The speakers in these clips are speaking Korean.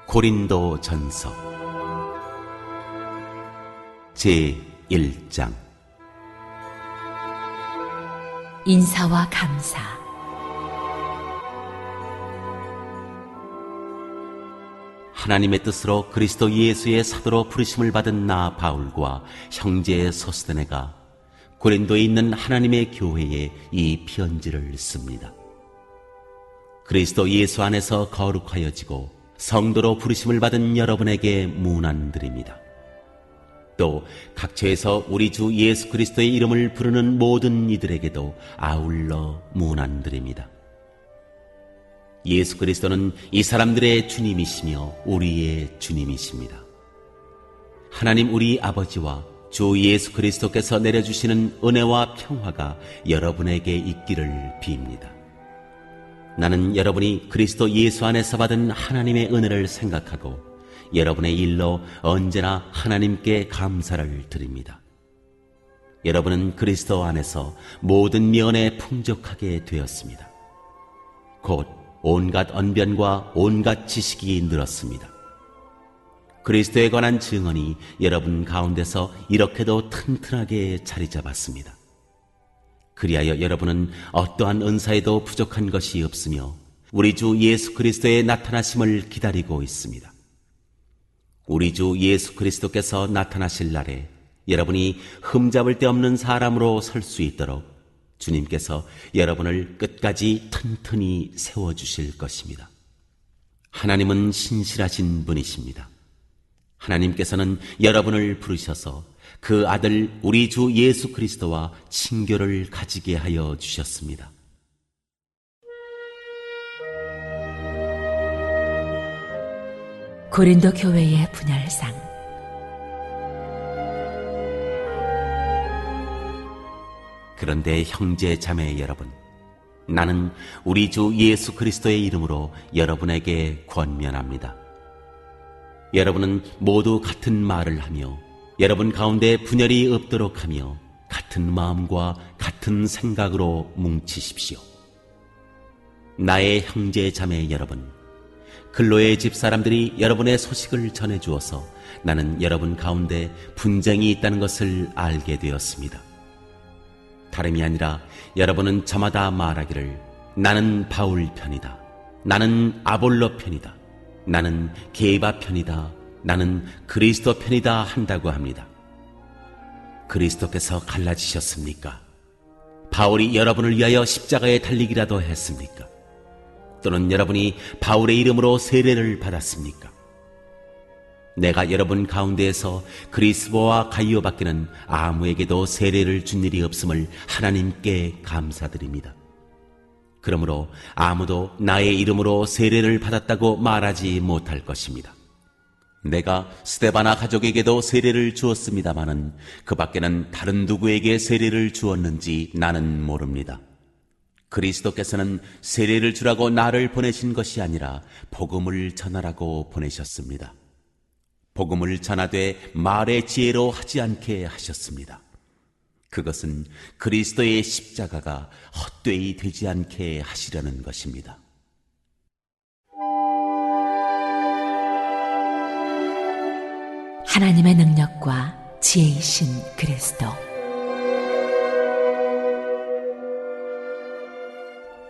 고린도 전서 제1장 인사와 감사. 하나님의 뜻으로 그리스도 예수의 사도로 부르심을 받은 나 바울과 형제 소스데네가 고린도에 있는 하나님의 교회에 이 편지를 씁니다. 그리스도 예수 안에서 거룩하여지고 성도로 부르심을 받은 여러분에게 문안드립니다. 또 각처에서 우리 주 예수 그리스도의 이름을 부르는 모든 이들에게도 아울러 문안드립니다. 예수 그리스도는 이 사람들의 주님이시며 우리의 주님이십니다. 하나님 우리 아버지와 주 예수 그리스도께서 내려주시는 은혜와 평화가 여러분에게 있기를 빕니다. 나는 여러분이 그리스도 예수 안에서 받은 하나님의 은혜를 생각하고 여러분의 일로 언제나 하나님께 감사를 드립니다. 여러분은 그리스도 안에서 모든 면에 풍족하게 되었습니다. 곧 온갖 언변과 온갖 지식이 늘었습니다. 그리스도에 관한 증언이 여러분 가운데서 이렇게도 튼튼하게 자리 잡았습니다. 그리하여 여러분은 어떠한 은사에도 부족한 것이 없으며 우리 주 예수 그리스도의 나타나심을 기다리고 있습니다. 우리 주 예수 그리스도께서 나타나실 날에 여러분이 흠잡을 데 없는 사람으로 설 수 있도록 주님께서 여러분을 끝까지 튼튼히 세워주실 것입니다. 하나님은 신실하신 분이십니다. 하나님께서는 여러분을 부르셔서 그 아들 우리 주 예수 그리스도와 친교를 가지게 하여 주셨습니다. 고린도 교회의 분열상. 그런데 형제 자매 여러분, 나는 우리 주 예수 그리스도의 이름으로 여러분에게 권면합니다. 여러분은 모두 같은 말을 하며 여러분 가운데 분열이 없도록 하며 같은 마음과 같은 생각으로 뭉치십시오. 나의 형제 자매 여러분, 글로의 집 사람들이 여러분의 소식을 전해주어서 나는 여러분 가운데 분쟁이 있다는 것을 알게 되었습니다. 다름이 아니라 여러분은 저마다 말하기를 나는 바울 편이다, 나는 아볼로 편이다, 나는 게바 편이다, 나는 그리스도 편이다 한다고 합니다. 그리스도께서 갈라지셨습니까? 바울이 여러분을 위하여 십자가에 달리기라도 했습니까? 또는 여러분이 바울의 이름으로 세례를 받았습니까? 내가 여러분 가운데에서 그리스보와 가이오 밖에는 아무에게도 세례를 준 일이 없음을 하나님께 감사드립니다. 그러므로 아무도 나의 이름으로 세례를 받았다고 말하지 못할 것입니다. 내가 스데바나 가족에게도 세례를 주었습니다마는 그 밖에는 다른 누구에게 세례를 주었는지 나는 모릅니다. 그리스도께서는 세례를 주라고 나를 보내신 것이 아니라 복음을 전하라고 보내셨습니다. 복음을 전하되 말의 지혜로 하지 않게 하셨습니다. 그것은 그리스도의 십자가가 헛되이 되지 않게 하시려는 것입니다. 하나님의 능력과 지혜이신 그리스도.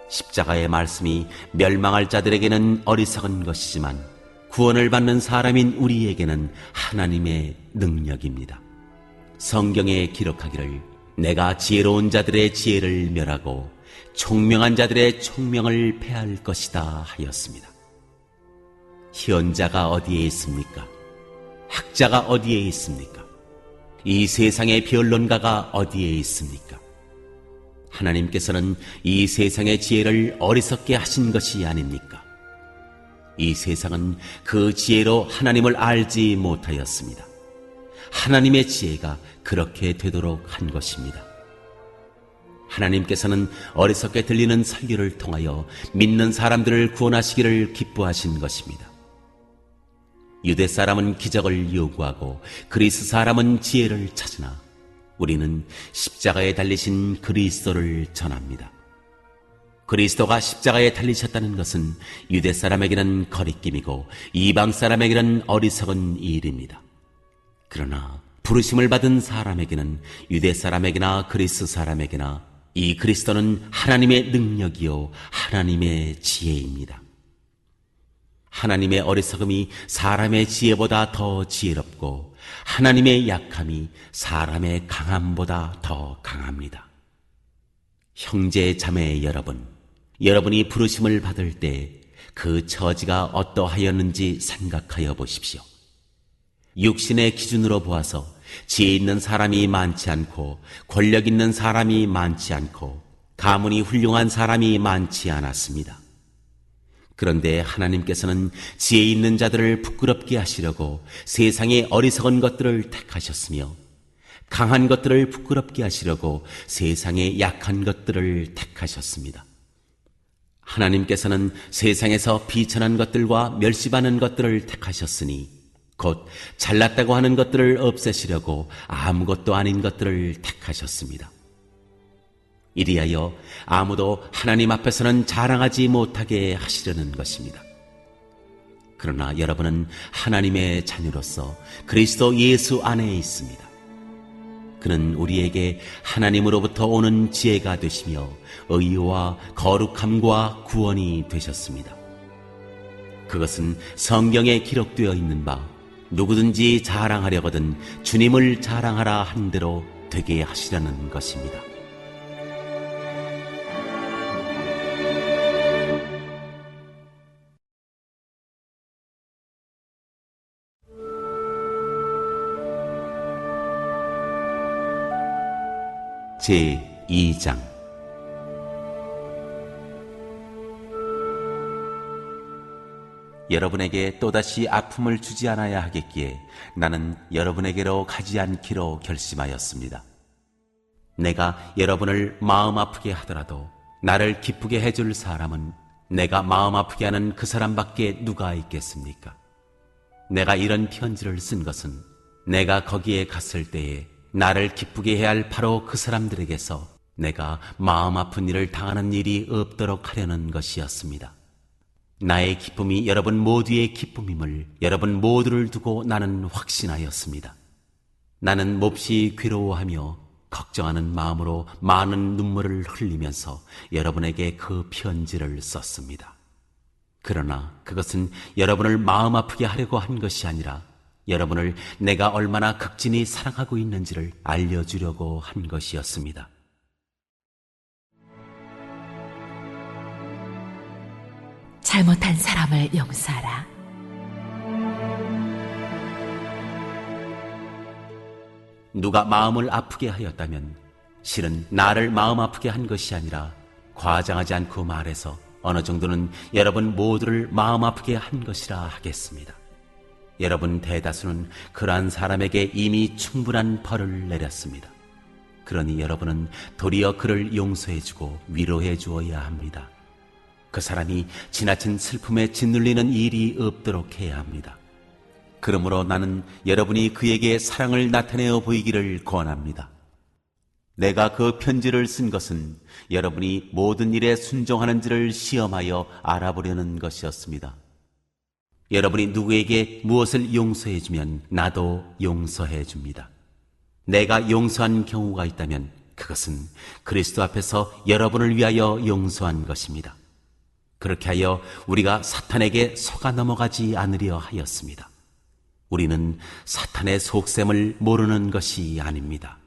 십자가의 말씀이 멸망할 자들에게는 어리석은 것이지만 구원을 받는 사람인 우리에게는 하나님의 능력입니다. 성경에 기록하기를 내가 지혜로운 자들의 지혜를 멸하고 총명한 자들의 총명을 패할 것이다 하였습니다. 현자가 어디에 있습니까? 학자가 어디에 있습니까? 이 세상의 변론가가 어디에 있습니까? 하나님께서는 이 세상의 지혜를 어리석게 하신 것이 아닙니까? 이 세상은 그 지혜로 하나님을 알지 못하였습니다. 하나님의 지혜가 그렇게 되도록 한 것입니다. 하나님께서는 어리석게 들리는 설교를 통하여 믿는 사람들을 구원하시기를 기뻐하신 것입니다. 유대 사람은 기적을 요구하고 그리스 사람은 지혜를 찾으나 우리는 십자가에 달리신 그리스도를 전합니다. 그리스도가 십자가에 달리셨다는 것은 유대 사람에게는 거리낌이고 이방 사람에게는 어리석은 일입니다. 그러나 부르심을 받은 사람에게는 유대 사람에게나 그리스 사람에게나 이 그리스도는 하나님의 능력이요 하나님의 지혜입니다. 하나님의 어리석음이 사람의 지혜보다 더 지혜롭고 하나님의 약함이 사람의 강함보다 더 강합니다. 형제 자매 여러분, 여러분이 부르심을 받을 때 그 처지가 어떠하였는지 생각하여 보십시오. 육신의 기준으로 보아서 지혜 있는 사람이 많지 않고 권력 있는 사람이 많지 않고 가문이 훌륭한 사람이 많지 않았습니다. 그런데 하나님께서는 지혜 있는 자들을 부끄럽게 하시려고 세상의 어리석은 것들을 택하셨으며 강한 것들을 부끄럽게 하시려고 세상의 약한 것들을 택하셨습니다. 하나님께서는 세상에서 비천한 것들과 멸시받는 것들을 택하셨으니 곧 잘났다고 하는 것들을 없애시려고 아무것도 아닌 것들을 택하셨습니다. 이리하여 아무도 하나님 앞에서는 자랑하지 못하게 하시려는 것입니다. 그러나 여러분은 하나님의 자녀로서 그리스도 예수 안에 있습니다. 그는 우리에게 하나님으로부터 오는 지혜가 되시며 의와 거룩함과 구원이 되셨습니다. 그것은 성경에 기록되어 있는 바 누구든지 자랑하려거든 주님을 자랑하라 한 대로 되게 하시려는 것입니다. 제2장 여러분에게 또다시 아픔을 주지 않아야 하겠기에 나는 여러분에게로 가지 않기로 결심하였습니다. 내가 여러분을 마음 아프게 하더라도 나를 기쁘게 해줄 사람은 내가 마음 아프게 하는 그 사람밖에 누가 있겠습니까? 내가 이런 편지를 쓴 것은 내가 거기에 갔을 때에 나를 기쁘게 해야 할 바로 그 사람들에게서 내가 마음 아픈 일을 당하는 일이 없도록 하려는 것이었습니다. 나의 기쁨이 여러분 모두의 기쁨임을 여러분 모두를 두고 나는 확신하였습니다. 나는 몹시 괴로워하며 걱정하는 마음으로 많은 눈물을 흘리면서 여러분에게 그 편지를 썼습니다. 그러나 그것은 여러분을 마음 아프게 하려고 한 것이 아니라 여러분을 내가 얼마나 극진히 사랑하고 있는지를 알려주려고 한 것이었습니다. 잘못한 사람을 용서하라. 누가 마음을 아프게 하였다면 실은 나를 마음 아프게 한 것이 아니라 과장하지 않고 말해서 어느 정도는 여러분 모두를 마음 아프게 한 것이라 하겠습니다. 여러분 대다수는 그러한 사람에게 이미 충분한 벌을 내렸습니다. 그러니 여러분은 도리어 그를 용서해주고 위로해 주어야 합니다. 그 사람이 지나친 슬픔에 짓눌리는 일이 없도록 해야 합니다. 그러므로 나는 여러분이 그에게 사랑을 나타내어 보이기를 권합니다. 내가 그 편지를 쓴 것은 여러분이 모든 일에 순종하는지를 시험하여 알아보려는 것이었습니다. 여러분이 누구에게 무엇을 용서해주면 나도 용서해줍니다. 내가 용서한 경우가 있다면 그것은 그리스도 앞에서 여러분을 위하여 용서한 것입니다. 그렇게 하여 우리가 사탄에게 속아 넘어가지 않으려 하였습니다. 우리는 사탄의 속셈을 모르는 것이 아닙니다.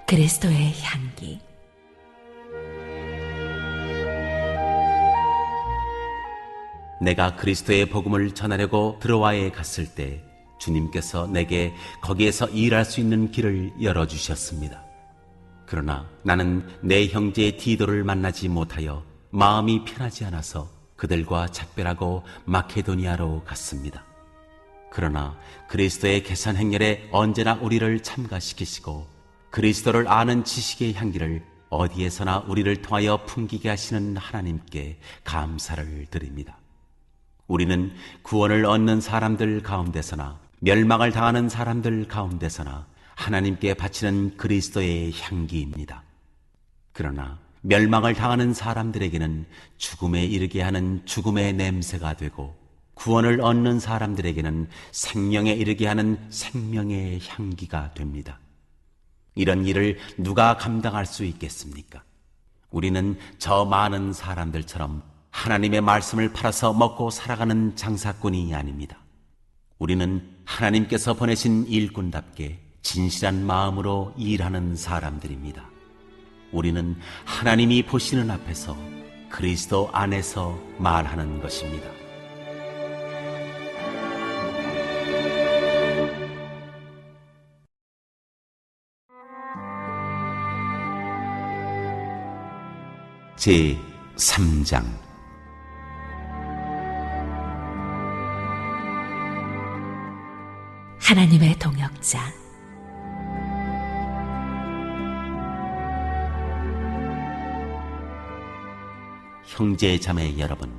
그리스도의 향기. 내가 그리스도의 복음을 전하려고 드로아에 갔을 때 주님께서 내게 거기에서 일할 수 있는 길을 열어주셨습니다. 그러나 나는 내 형제 디도를 만나지 못하여 마음이 편하지 않아서 그들과 작별하고 마케도니아로 갔습니다. 그러나 그리스도의 계산 행렬에 언제나 우리를 참가시키시고 그리스도를 아는 지식의 향기를 어디에서나 우리를 통하여 풍기게 하시는 하나님께 감사를 드립니다. 우리는 구원을 얻는 사람들 가운데서나 멸망을 당하는 사람들 가운데서나 하나님께 바치는 그리스도의 향기입니다. 그러나 멸망을 당하는 사람들에게는 죽음에 이르게 하는 죽음의 냄새가 되고, 구원을 얻는 사람들에게는 생명에 이르게 하는 생명의 향기가 됩니다. 이런 일을 누가 감당할 수 있겠습니까? 우리는 저 많은 사람들처럼 하나님의 말씀을 팔아서 먹고 살아가는 장사꾼이 아닙니다. 우리는 하나님께서 보내신 일꾼답게 진실한 마음으로 일하는 사람들입니다. 우리는 하나님이 보시는 앞에서 그리스도 안에서 말하는 것입니다. 제 3장. 하나님의 동역자. 형제 자매 여러분,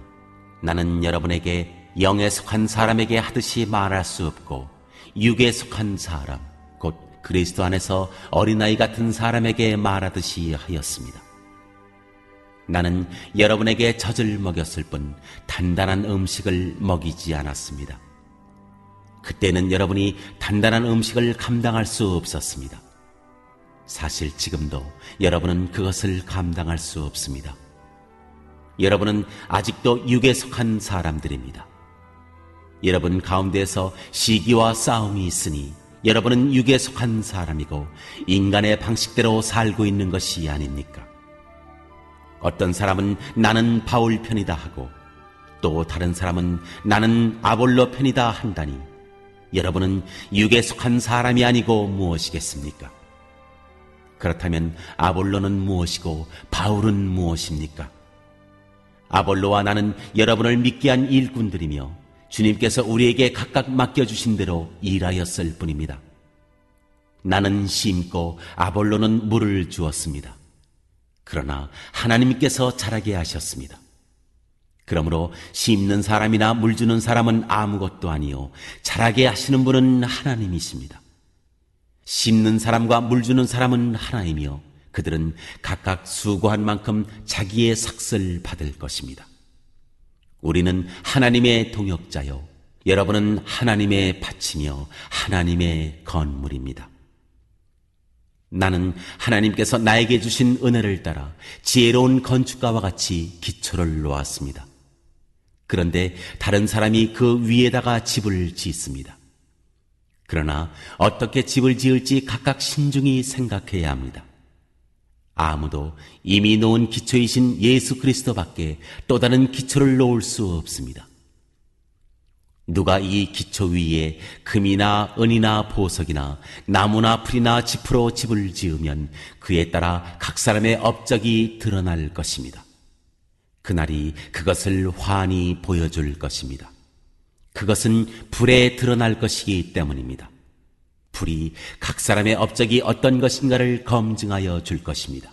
나는 여러분에게 영에 속한 사람에게 하듯이 말할 수 없고 육에 속한 사람, 곧 그리스도 안에서 어린아이 같은 사람에게 말하듯이 하였습니다. 나는 여러분에게 젖을 먹였을 뿐 단단한 음식을 먹이지 않았습니다. 그때는 여러분이 단단한 음식을 감당할 수 없었습니다. 사실 지금도 여러분은 그것을 감당할 수 없습니다. 여러분은 아직도 육에 속한 사람들입니다. 여러분 가운데에서 시기와 싸움이 있으니 여러분은 육에 속한 사람이고 인간의 방식대로 살고 있는 것이 아닙니까? 어떤 사람은 나는 바울 편이다 하고 또 다른 사람은 나는 아볼로 편이다 한다니, 여러분은 육에 속한 사람이 아니고 무엇이겠습니까? 그렇다면 아볼로는 무엇이고 바울은 무엇입니까? 아볼로와 나는 여러분을 믿게 한 일꾼들이며 주님께서 우리에게 각각 맡겨주신 대로 일하였을 뿐입니다. 나는 심고 아볼로는 물을 주었습니다. 그러나 하나님께서 자라게 하셨습니다. 그러므로 심는 사람이나 물 주는 사람은 아무것도 아니요 자라게 하시는 분은 하나님이십니다. 심는 사람과 물 주는 사람은 하나이며 그들은 각각 수고한 만큼 자기의 삭슬 받을 것입니다. 우리는 하나님의 동역자요 여러분은 하나님의 밭이며 하나님의 건물입니다. 나는 하나님께서 나에게 주신 은혜를 따라 지혜로운 건축가와 같이 기초를 놓았습니다. 그런데 다른 사람이 그 위에다가 집을 짓습니다. 그러나 어떻게 집을 지을지 각각 신중히 생각해야 합니다. 아무도 이미 놓은 기초이신 예수 그리스도밖에 또 다른 기초를 놓을 수 없습니다. 누가 이 기초 위에 금이나 은이나 보석이나 나무나 풀이나 짚으로 집을 지으면 그에 따라 각 사람의 업적이 드러날 것입니다. 그날이 그것을 환히 보여줄 것입니다. 그것은 불에 드러날 것이기 때문입니다. 불이 각 사람의 업적이 어떤 것인가를 검증하여 줄 것입니다.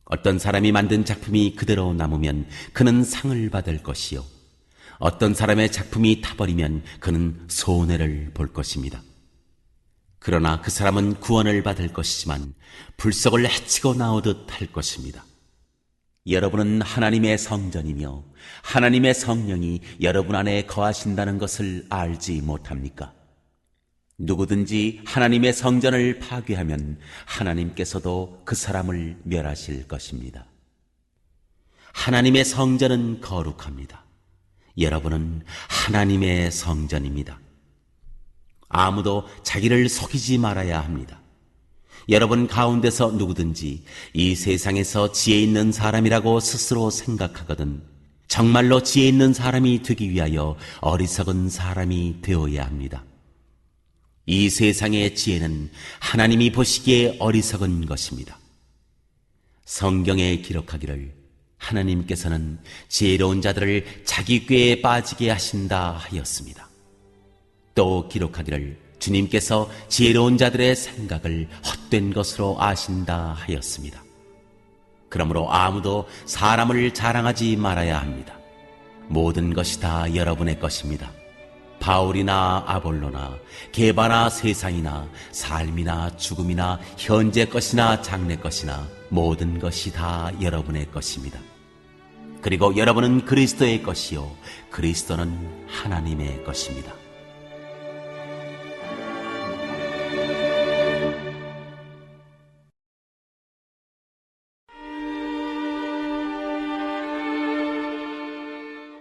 어떤 사람이 만든 작품이 그대로 남으면 그는 상을 받을 것이요 어떤 사람의 작품이 타버리면 그는 손해를 볼 것입니다. 그러나 그 사람은 구원을 받을 것이지만 불속을 헤치고 나오듯 할 것입니다. 여러분은 하나님의 성전이며 하나님의 성령이 여러분 안에 거하신다는 것을 알지 못합니까? 누구든지 하나님의 성전을 파괴하면 하나님께서도 그 사람을 멸하실 것입니다. 하나님의 성전은 거룩합니다. 여러분은 하나님의 성전입니다. 아무도 자기를 속이지 말아야 합니다. 여러분 가운데서 누구든지 이 세상에서 지혜 있는 사람이라고 스스로 생각하거든 정말로 지혜 있는 사람이 되기 위하여 어리석은 사람이 되어야 합니다. 이 세상의 지혜는 하나님이 보시기에 어리석은 것입니다. 성경에 기록하기를 하나님께서는 지혜로운 자들을 자기 꾀에 빠지게 하신다 하였습니다. 또 기록하기를 주님께서 지혜로운 자들의 생각을 헛된 것으로 아신다 하였습니다. 그러므로 아무도 사람을 자랑하지 말아야 합니다. 모든 것이 다 여러분의 것입니다. 바울이나 아볼로나 게바나 세상이나 삶이나 죽음이나 현재 것이나 장래 것이나 모든 것이 다 여러분의 것입니다. 그리고 여러분은 그리스도의 것이요 그리스도는 하나님의 것입니다.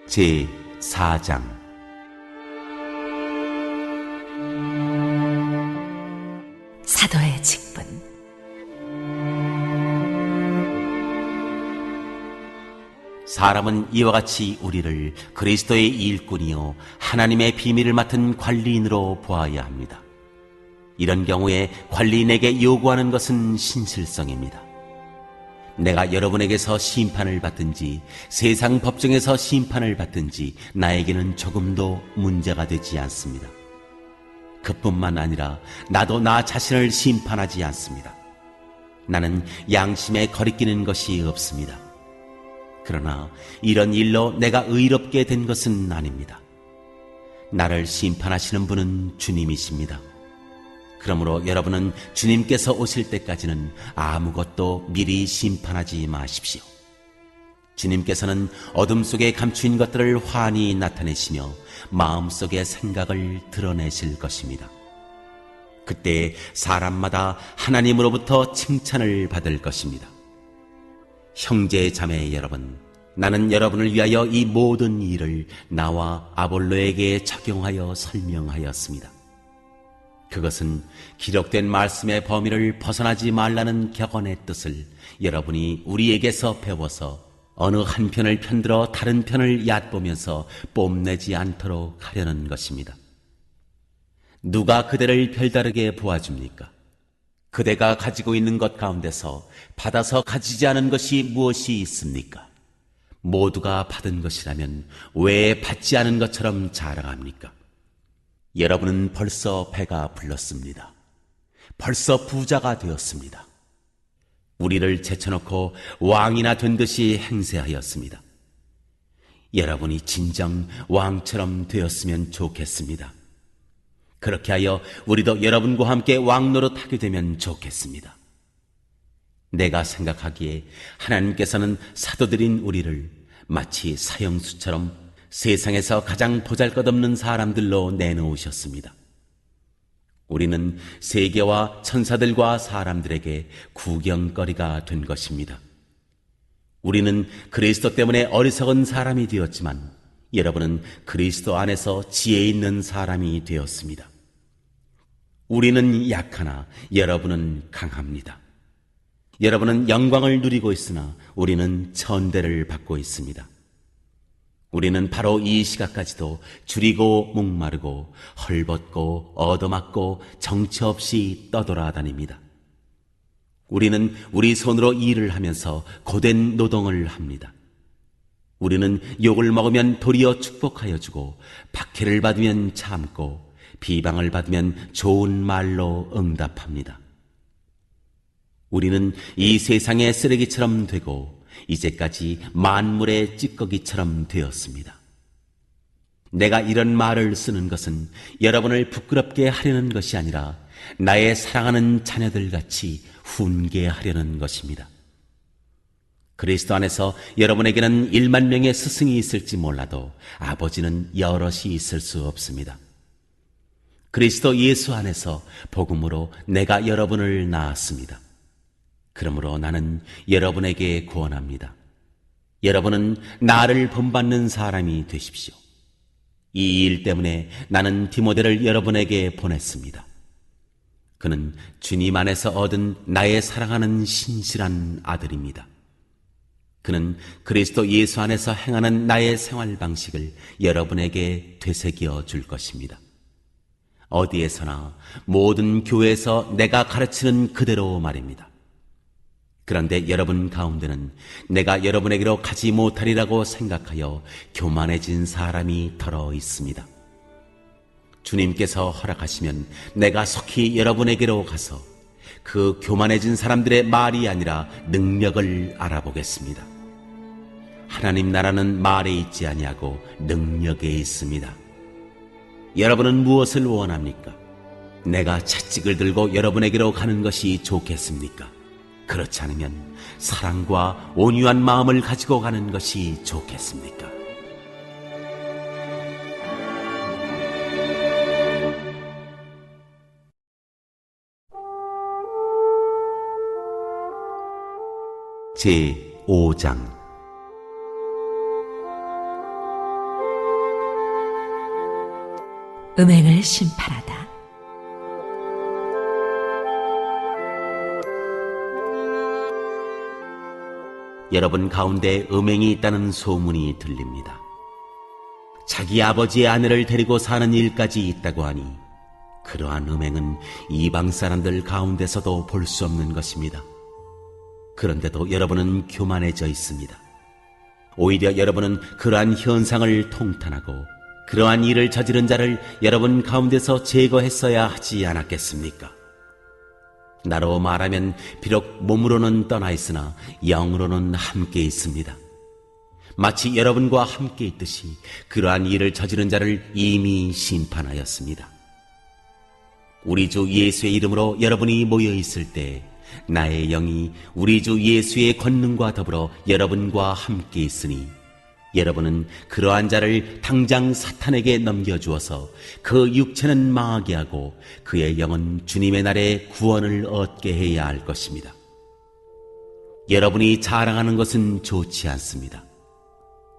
제 4장 사도의 직분. 사람은 이와 같이 우리를 그리스도의 일꾼이요 하나님의 비밀을 맡은 관리인으로 보아야 합니다. 이런 경우에 관리인에게 요구하는 것은 신실성입니다. 내가 여러분에게서 심판을 받든지 세상 법정에서 심판을 받든지 나에게는 조금도 문제가 되지 않습니다. 그뿐만 아니라 나도 나 자신을 심판하지 않습니다. 나는 양심에 거리끼는 것이 없습니다. 그러나 이런 일로 내가 의롭게 된 것은 아닙니다. 나를 심판하시는 분은 주님이십니다. 그러므로 여러분은 주님께서 오실 때까지는 아무것도 미리 심판하지 마십시오. 주님께서는 어둠 속에 감추인 것들을 환히 나타내시며 마음속의 생각을 드러내실 것입니다. 그때 사람마다 하나님으로부터 칭찬을 받을 것입니다. 형제 자매 여러분, 나는 여러분을 위하여 이 모든 일을 나와 아볼로에게 적용하여 설명하였습니다. 그것은 기록된 말씀의 범위를 벗어나지 말라는 격언의 뜻을 여러분이 우리에게서 배워서 어느 한편을 편들어 다른 편을 얕보면서 뽐내지 않도록 하려는 것입니다. 누가 그대를 별다르게 보아줍니까? 그대가 가지고 있는 것 가운데서 받아서 가지지 않은 것이 무엇이 있습니까? 모두가 받은 것이라면 왜 받지 않은 것처럼 자랑합니까? 여러분은 벌써 배가 불렀습니다. 벌써 부자가 되었습니다. 우리를 제쳐놓고 왕이나 된 듯이 행세하였습니다. 여러분이 진정 왕처럼 되었으면 좋겠습니다. 그렇게 하여 우리도 여러분과 함께 왕 노릇하게 되면 좋겠습니다. 내가 생각하기에 하나님께서는 사도들인 우리를 마치 사형수처럼 세상에서 가장 보잘것없는 사람들로 내놓으셨습니다. 우리는 세계와 천사들과 사람들에게 구경거리가 된 것입니다. 우리는 그리스도 때문에 어리석은 사람이 되었지만 여러분은 그리스도 안에서 지혜 있는 사람이 되었습니다. 우리는 약하나 여러분은 강합니다. 여러분은 영광을 누리고 있으나 우리는 천대를 받고 있습니다. 우리는 바로 이 시각까지도 줄이고 목마르고 헐벗고 얻어맞고 정처 없이 떠돌아다닙니다. 우리는 우리 손으로 일을 하면서 고된 노동을 합니다. 우리는 욕을 먹으면 도리어 축복하여 주고 박해를 받으면 참고 비방을 받으면 좋은 말로 응답합니다. 우리는 이 세상의 쓰레기처럼 되고 이제까지 만물의 찌꺼기처럼 되었습니다. 내가 이런 말을 쓰는 것은 여러분을 부끄럽게 하려는 것이 아니라 나의 사랑하는 자녀들같이 훈계하려는 것입니다. 그리스도 안에서 여러분에게는 1만 명의 스승이 있을지 몰라도 아버지는 여럿이 있을 수 없습니다. 그리스도 예수 안에서 복음으로 내가 여러분을 낳았습니다. 그러므로 나는 여러분에게 구원합니다. 여러분은 나를 본받는 사람이 되십시오. 이 일 때문에 나는 디모데를 여러분에게 보냈습니다. 그는 주님 안에서 얻은 나의 사랑하는 신실한 아들입니다. 그는 그리스도 예수 안에서 행하는 나의 생활 방식을 여러분에게 되새겨 줄 것입니다. 어디에서나 모든 교회에서 내가 가르치는 그대로 말입니다. 그런데 여러분 가운데는 내가 여러분에게로 가지 못하리라고 생각하여 교만해진 사람이 덜어 있습니다. 주님께서 허락하시면 내가 속히 여러분에게로 가서 그 교만해진 사람들의 말이 아니라 능력을 알아보겠습니다. 하나님 나라는 말에 있지 아니하고 능력에 있습니다. 여러분은 무엇을 원합니까? 내가 채찍을 들고 여러분에게로 가는 것이 좋겠습니까? 그렇지 않으면 사랑과 온유한 마음을 가지고 가는 것이 좋겠습니까? 제 5장 음행을 심판하다. 여러분 가운데 음행이 있다는 소문이 들립니다. 자기 아버지의 아내를 데리고 사는 일까지 있다고 하니 그러한 음행은 이방 사람들 가운데서도 볼 수 없는 것입니다. 그런데도 여러분은 교만해져 있습니다. 오히려 여러분은 그러한 현상을 통탄하고 그러한 일을 저지른 자를 여러분 가운데서 제거했어야 하지 않았겠습니까? 나로 말하면 비록 몸으로는 떠나 있으나 영으로는 함께 있습니다. 마치 여러분과 함께 있듯이 그러한 일을 저지른 자를 이미 심판하였습니다. 우리 주 예수의 이름으로 여러분이 모여 있을 때 나의 영이 우리 주 예수의 권능과 더불어 여러분과 함께 있으니 여러분은 그러한 자를 당장 사탄에게 넘겨주어서 그 육체는 망하게 하고 그의 영은 주님의 날에 구원을 얻게 해야 할 것입니다. 여러분이 자랑하는 것은 좋지 않습니다.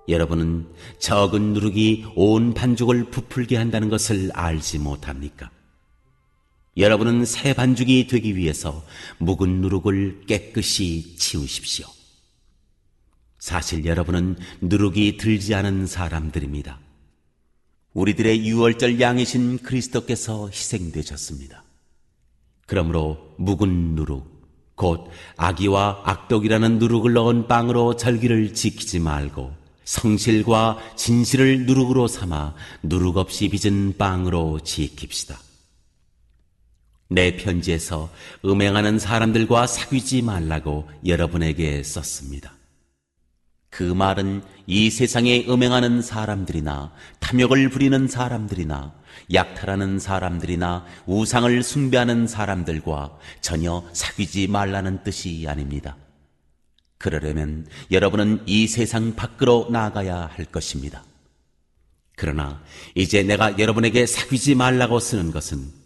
여러분은 적은 누룩이 온 반죽을 부풀게 한다는 것을 알지 못합니까? 여러분은 새 반죽이 되기 위해서 묵은 누룩을 깨끗이 치우십시오. 사실 여러분은 누룩이 들지 않은 사람들입니다. 우리들의 유월절 양이신 그리스도께서 희생되셨습니다. 그러므로 묵은 누룩, 곧 악의와 악독이라는 누룩을 넣은 빵으로 절기를 지키지 말고 성실과 진실을 누룩으로 삼아 누룩 없이 빚은 빵으로 지킵시다. 내 편지에서 음행하는 사람들과 사귀지 말라고 여러분에게 썼습니다. 그 말은 이 세상에 음행하는 사람들이나 탐욕을 부리는 사람들이나 약탈하는 사람들이나 우상을 숭배하는 사람들과 전혀 사귀지 말라는 뜻이 아닙니다. 그러려면 여러분은 이 세상 밖으로 나가야 할 것입니다. 그러나 이제 내가 여러분에게 사귀지 말라고 쓰는 것은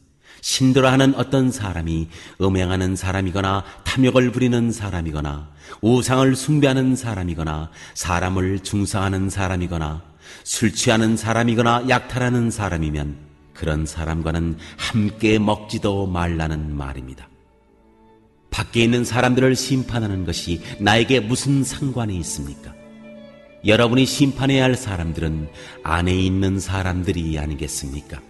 신도라 하는 어떤 사람이 음행하는 사람이거나 탐욕을 부리는 사람이거나 우상을 숭배하는 사람이거나 사람을 중상하는 사람이거나 술 취하는 사람이거나 약탈하는 사람이면 그런 사람과는 함께 먹지도 말라는 말입니다. 밖에 있는 사람들을 심판하는 것이 나에게 무슨 상관이 있습니까? 여러분이 심판해야 할 사람들은 안에 있는 사람들이 아니겠습니까?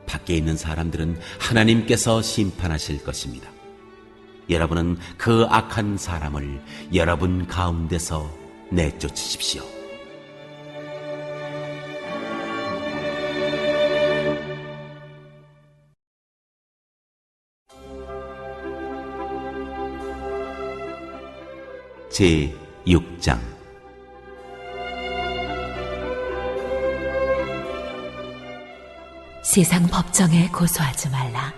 밖에 있는 사람들은 하나님께서 심판하실 것입니다. 여러분은 그 악한 사람을 여러분 가운데서 내쫓으십시오. 제 6장 세상 법정에 고소하지 말라.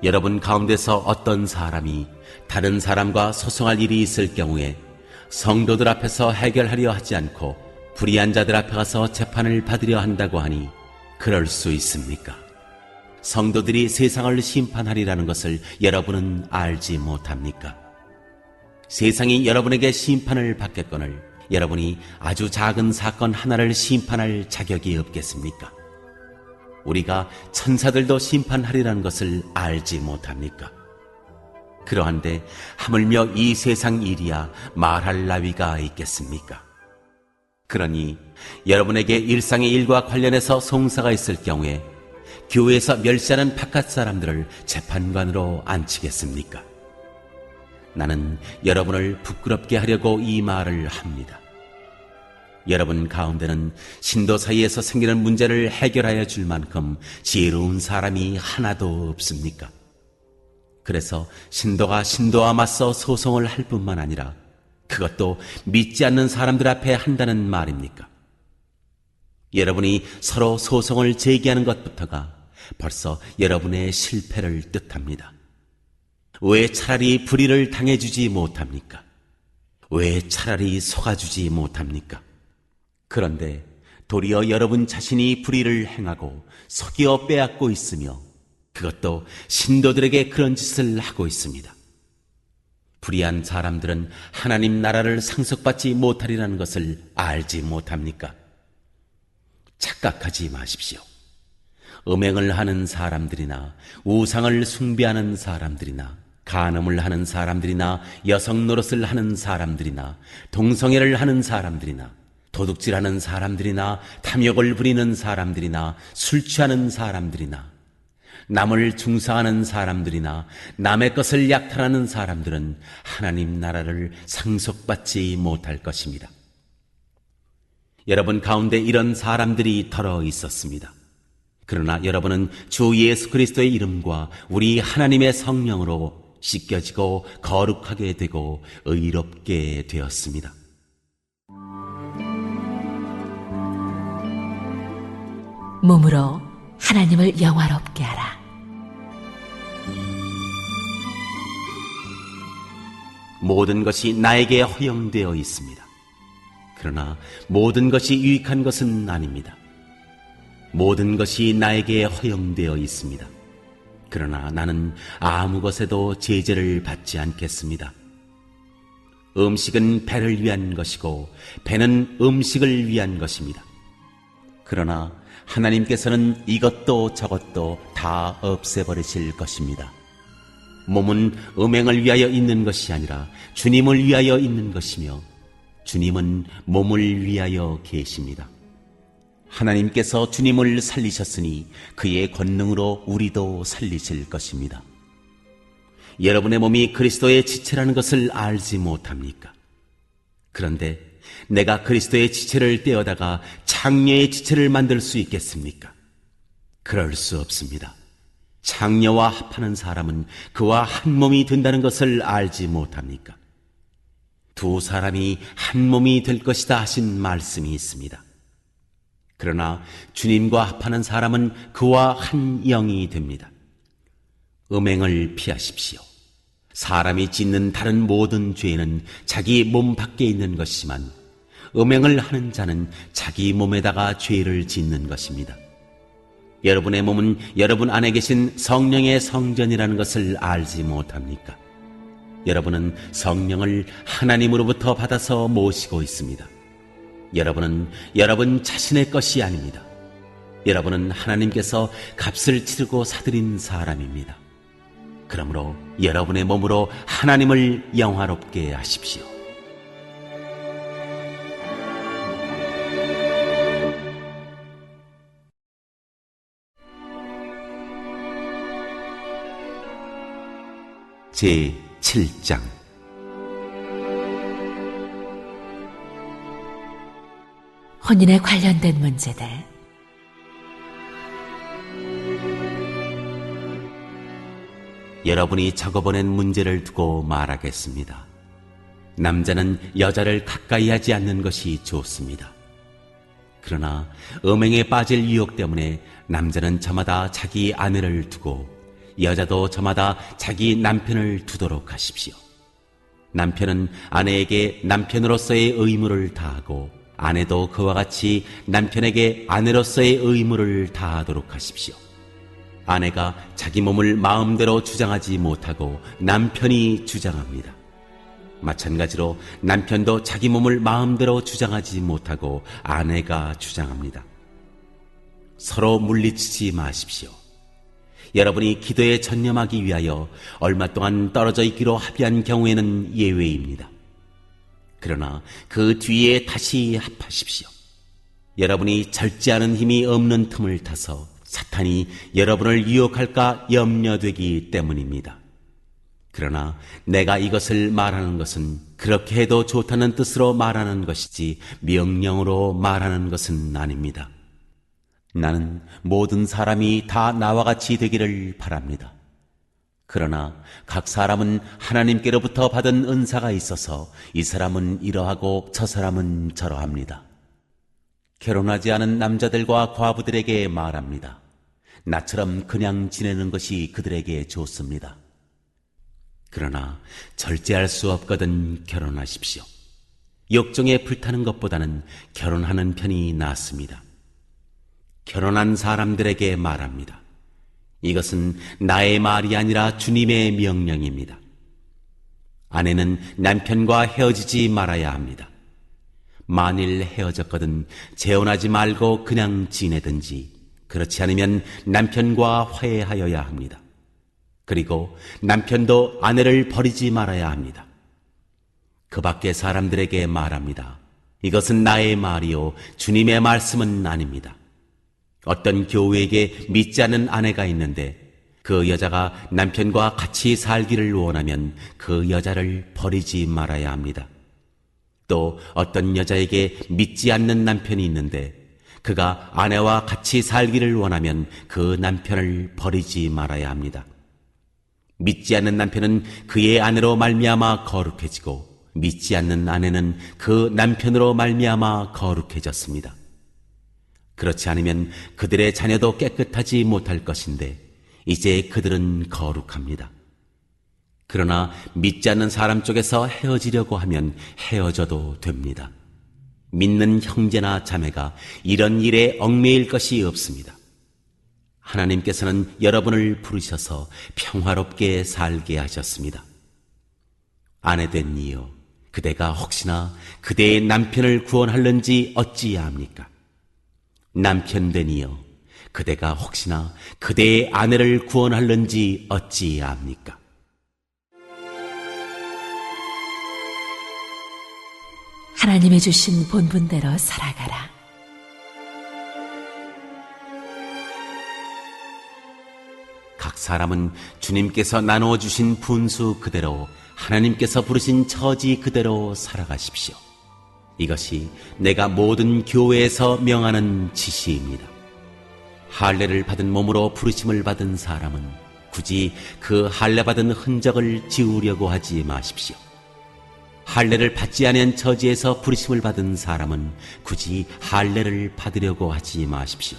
여러분 가운데서 어떤 사람이 다른 사람과 소송할 일이 있을 경우에 성도들 앞에서 해결하려 하지 않고 불의한 자들 앞에 가서 재판을 받으려 한다고 하니 그럴 수 있습니까? 성도들이 세상을 심판하리라는 것을 여러분은 알지 못합니까? 세상이 여러분에게 심판을 받겠거늘 여러분이 아주 작은 사건 하나를 심판할 자격이 없겠습니까? 우리가 천사들도 심판하리라는 것을 알지 못합니까? 그러한데 하물며 이 세상 일이야 말할 나위가 있겠습니까? 그러니 여러분에게 일상의 일과 관련해서 송사가 있을 경우에 교회에서 멸시하는 바깥 사람들을 재판관으로 앉히겠습니까? 나는 여러분을 부끄럽게 하려고 이 말을 합니다. 여러분 가운데는 신도 사이에서 생기는 문제를 해결하여 줄 만큼 지혜로운 사람이 하나도 없습니까? 그래서 신도가 신도와 맞서 소송을 할 뿐만 아니라 그것도 믿지 않는 사람들 앞에 한다는 말입니까? 여러분이 서로 소송을 제기하는 것부터가 벌써 여러분의 실패를 뜻합니다. 왜 차라리 불의를 당해주지 못합니까? 왜 차라리 속아주지 못합니까? 그런데 도리어 여러분 자신이 불의를 행하고 속여 빼앗고 있으며 그것도 신도들에게 그런 짓을 하고 있습니다. 불의한 사람들은 하나님 나라를 상속받지 못하리라는 것을 알지 못합니까? 착각하지 마십시오. 음행을 하는 사람들이나 우상을 숭배하는 사람들이나 간음을 하는 사람들이나 여성 노릇을 하는 사람들이나 동성애를 하는 사람들이나 도둑질하는 사람들이나 탐욕을 부리는 사람들이나 술 취하는 사람들이나 남을 중상하는 사람들이나 남의 것을 약탈하는 사람들은 하나님 나라를 상속받지 못할 것입니다. 여러분 가운데 이런 사람들이 덜어 있었습니다. 그러나 여러분은 주 예수 그리스도의 이름과 우리 하나님의 성령으로 씻겨지고 거룩하게 되고 의롭게 되었습니다. 몸으로 하나님을 영화롭게 하라. 모든 것이 나에게 허용되어 있습니다. 그러나 모든 것이 유익한 것은 아닙니다. 모든 것이 나에게 허용되어 있습니다. 그러나 나는 아무 것에도 제재를 받지 않겠습니다. 음식은 배를 위한 것이고 배는 음식을 위한 것입니다. 그러나 하나님께서는 이것도 저것도 다 없애버리실 것입니다. 몸은 음행을 위하여 있는 것이 아니라 주님을 위하여 있는 것이며 주님은 몸을 위하여 계십니다. 하나님께서 주님을 살리셨으니 그의 권능으로 우리도 살리실 것입니다. 여러분의 몸이 그리스도의 지체라는 것을 알지 못합니까? 그런데 내가 그리스도의 지체를 떼어다가 창녀의 지체를 만들 수 있겠습니까? 그럴 수 없습니다. 창녀와 합하는 사람은 그와 한 몸이 된다는 것을 알지 못합니까? 두 사람이 한 몸이 될 것이다 하신 말씀이 있습니다. 그러나 주님과 합하는 사람은 그와 한 영이 됩니다. 음행을 피하십시오. 사람이 짓는 다른 모든 죄는 자기 몸 밖에 있는 것이지만 음행을 하는 자는 자기 몸에다가 죄를 짓는 것입니다. 여러분의 몸은 여러분 안에 계신 성령의 성전이라는 것을 알지 못합니까? 여러분은 성령을 하나님으로부터 받아서 모시고 있습니다. 여러분은 여러분 자신의 것이 아닙니다. 여러분은 하나님께서 값을 치르고 사들인 사람입니다. 그러므로 여러분의 몸으로 하나님을 영화롭게 하십시오. 제 7장 혼인에 관련된 문제들. 여러분이 적어보낸 문제를 두고 말하겠습니다. 남자는 여자를 가까이 하지 않는 것이 좋습니다. 그러나 음행에 빠질 유혹 때문에 남자는 저마다 자기 아내를 두고 여자도 저마다 자기 남편을 두도록 하십시오. 남편은 아내에게 남편으로서의 의무를 다하고 아내도 그와 같이 남편에게 아내로서의 의무를 다하도록 하십시오. 아내가 자기 몸을 마음대로 주장하지 못하고 남편이 주장합니다. 마찬가지로 남편도 자기 몸을 마음대로 주장하지 못하고 아내가 주장합니다. 서로 물리치지 마십시오. 여러분이 기도에 전념하기 위하여 얼마 동안 떨어져 있기로 합의한 경우에는 예외입니다. 그러나 그 뒤에 다시 합하십시오. 여러분이 절제하는 힘이 없는 틈을 타서 사탄이 여러분을 유혹할까 염려되기 때문입니다. 그러나 내가 이것을 말하는 것은 그렇게 해도 좋다는 뜻으로 말하는 것이지 명령으로 말하는 것은 아닙니다. 나는 모든 사람이 다 나와 같이 되기를 바랍니다. 그러나 각 사람은 하나님께로부터 받은 은사가 있어서 이 사람은 이러하고 저 사람은 저러합니다. 결혼하지 않은 남자들과 과부들에게 말합니다. 나처럼 그냥 지내는 것이 그들에게 좋습니다. 그러나 절제할 수 없거든 결혼하십시오. 욕정에 불타는 것보다는 결혼하는 편이 낫습니다. 결혼한 사람들에게 말합니다. 이것은 나의 말이 아니라 주님의 명령입니다. 아내는 남편과 헤어지지 말아야 합니다. 만일 헤어졌거든 재혼하지 말고 그냥 지내든지, 그렇지 않으면 남편과 화해하여야 합니다. 그리고 남편도 아내를 버리지 말아야 합니다. 그 밖의 사람들에게 말합니다. 이것은 나의 말이요 주님의 말씀은 아닙니다. 어떤 교우에게 믿지 않는 아내가 있는데 그 여자가 남편과 같이 살기를 원하면 그 여자를 버리지 말아야 합니다. 또 어떤 여자에게 믿지 않는 남편이 있는데 그가 아내와 같이 살기를 원하면 그 남편을 버리지 말아야 합니다. 믿지 않는 남편은 그의 아내로 말미암아 거룩해지고 믿지 않는 아내는 그 남편으로 말미암아 거룩해졌습니다. 그렇지 않으면 그들의 자녀도 깨끗하지 못할 것인데 이제 그들은 거룩합니다. 그러나 믿지 않는 사람 쪽에서 헤어지려고 하면 헤어져도 됩니다. 믿는 형제나 자매가 이런 일에 얽매일 것이 없습니다. 하나님께서는 여러분을 부르셔서 평화롭게 살게 하셨습니다. 아내된 이여, 그대가 혹시나 그대의 남편을 구원하려는지 어찌합니까? 남편된 이여, 그대가 혹시나 그대의 아내를 구원하려는지 어찌합니까? 하나님의 주신 본분대로 살아가라. 각 사람은 주님께서 나누어 주신 분수 그대로 하나님께서 부르신 처지 그대로 살아가십시오. 이것이 내가 모든 교회에서 명하는 지시입니다. 할례를 받은 몸으로 부르심을 받은 사람은 굳이 그 할례 받은 흔적을 지우려고 하지 마십시오. 할례를 받지 않은 처지에서 부르심을 받은 사람은 굳이 할례를 받으려고 하지 마십시오.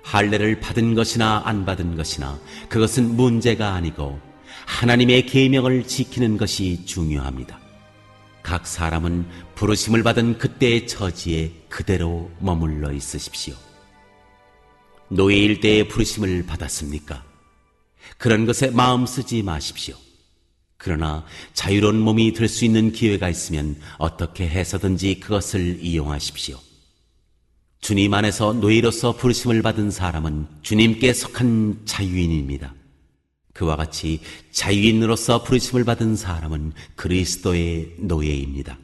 할례를 받은 것이나 안 받은 것이나 그것은 문제가 아니고 하나님의 계명을 지키는 것이 중요합니다. 각 사람은 부르심을 받은 그때의 처지에 그대로 머물러 있으십시오. 노예일 때의 부르심을 받았습니까? 그런 것에 마음 쓰지 마십시오. 그러나 자유로운 몸이 될 수 있는 기회가 있으면 어떻게 해서든지 그것을 이용하십시오. 주님 안에서 노예로서 부르심을 받은 사람은 주님께 속한 자유인입니다. 그와 같이 자유인으로서 부르심을 받은 사람은 그리스도의 노예입니다.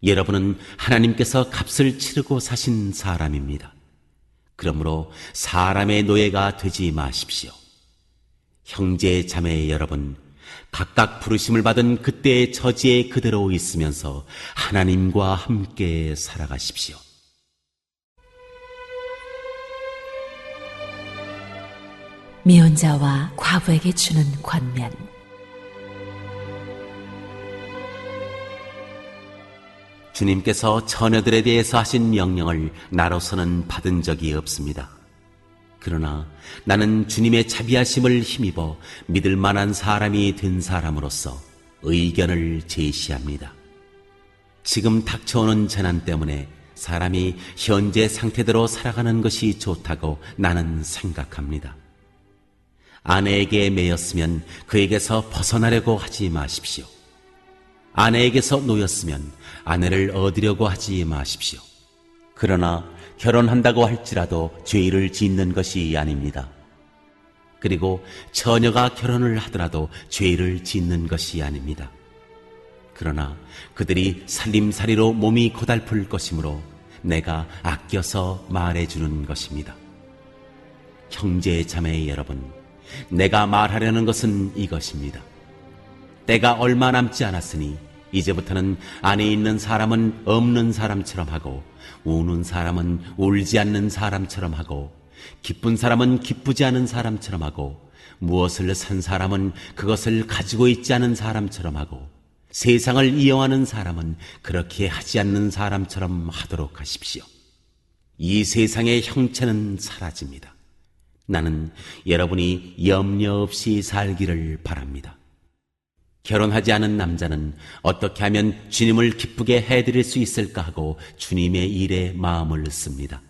여러분은 하나님께서 값을 치르고 사신 사람입니다. 그러므로 사람의 노예가 되지 마십시오. 형제 자매 여러분, 각각 부르심을 받은 그때의 처지에 그대로 있으면서 하나님과 함께 살아가십시오. 미혼자와 과부에게 주는 권면. 주님께서 처녀들에 대해서 하신 명령을 나로서는 받은 적이 없습니다. 그러나 나는 주님의 자비하심을 힘입어 믿을 만한 사람이 된 사람으로서 의견을 제시합니다. 지금 닥쳐오는 재난 때문에 사람이 현재 상태대로 살아가는 것이 좋다고 나는 생각합니다. 아내에게 매였으면 그에게서 벗어나려고 하지 마십시오. 아내에게서 놓였으면 아내를 얻으려고 하지 마십시오. 그러나 결혼한다고 할지라도 죄를 짓는 것이 아닙니다. 그리고 처녀가 결혼을 하더라도 죄를 짓는 것이 아닙니다. 그러나 그들이 살림살이로 몸이 고달플 것이므로 내가 아껴서 말해주는 것입니다. 형제 자매 여러분, 내가 말하려는 것은 이것입니다. 때가 얼마 남지 않았으니 이제부터는 안에 있는 사람은 없는 사람처럼 하고 우는 사람은 울지 않는 사람처럼 하고 기쁜 사람은 기쁘지 않은 사람처럼 하고 무엇을 산 사람은 그것을 가지고 있지 않은 사람처럼 하고 세상을 이용하는 사람은 그렇게 하지 않는 사람처럼 하도록 하십시오. 이 세상의 형체는 사라집니다. 나는 여러분이 염려 없이 살기를 바랍니다. 결혼하지 않은 남자는 어떻게 하면 주님을 기쁘게 해드릴 수 있을까 하고 주님의 일에 마음을 씁니다.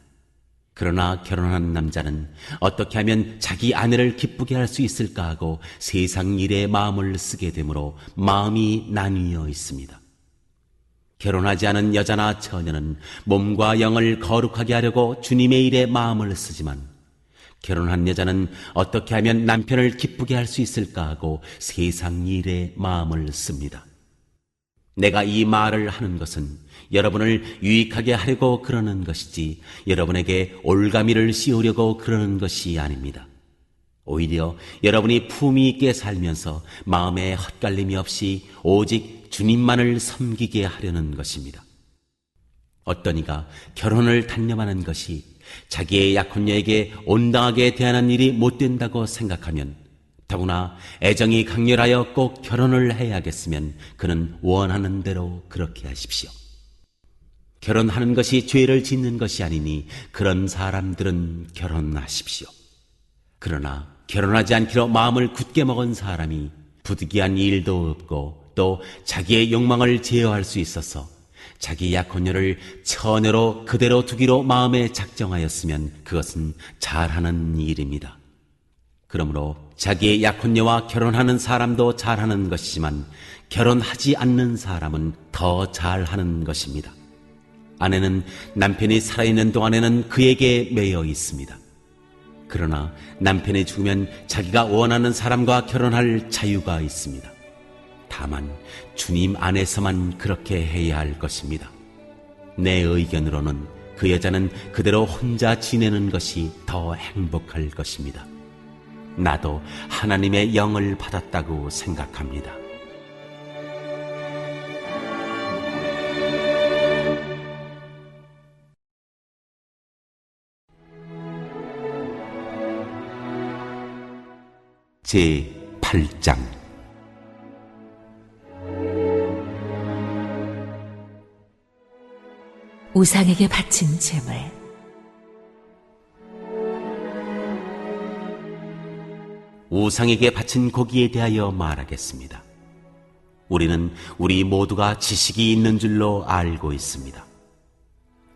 그러나 결혼한 남자는 어떻게 하면 자기 아내를 기쁘게 할 수 있을까 하고 세상 일에 마음을 쓰게 되므로 마음이 나뉘어 있습니다. 결혼하지 않은 여자나 처녀는 몸과 영을 거룩하게 하려고 주님의 일에 마음을 쓰지만 결혼한 여자는 어떻게 하면 남편을 기쁘게 할 수 있을까 하고 세상 일에 마음을 씁니다. 내가 이 말을 하는 것은 여러분을 유익하게 하려고 그러는 것이지 여러분에게 올가미를 씌우려고 그러는 것이 아닙니다. 오히려 여러분이 품위 있게 살면서 마음에 헛갈림이 없이 오직 주님만을 섬기게 하려는 것입니다. 어떤 이가 결혼을 단념하는 것이 자기의 약혼녀에게 온당하게 대하는 일이 못된다고 생각하면 더구나 애정이 강렬하여 꼭 결혼을 해야겠으면 그는 원하는 대로 그렇게 하십시오. 결혼하는 것이 죄를 짓는 것이 아니니 그런 사람들은 결혼하십시오. 그러나 결혼하지 않기로 마음을 굳게 먹은 사람이 부득이한 일도 없고 또 자기의 욕망을 제어할 수 있어서 자기 약혼녀를 처녀로 그대로 두기로 마음에 작정하였으면 그것은 잘하는 일입니다. 그러므로 자기의 약혼녀와 결혼하는 사람도 잘하는 것이지만 결혼하지 않는 사람은 더 잘하는 것입니다. 아내는 남편이 살아있는 동안에는 그에게 매여 있습니다. 그러나 남편이 죽으면 자기가 원하는 사람과 결혼할 자유가 있습니다. 다만 주님 안에서만 그렇게 해야 할 것입니다. 내 의견으로는 그 여자는 그대로 혼자 지내는 것이 더 행복할 것입니다. 나도 하나님의 영을 받았다고 생각합니다. 제 8장 우상에게 바친 제물. 우상에게 바친 고기에 대하여 말하겠습니다. 우리는 우리 모두가 지식이 있는 줄로 알고 있습니다.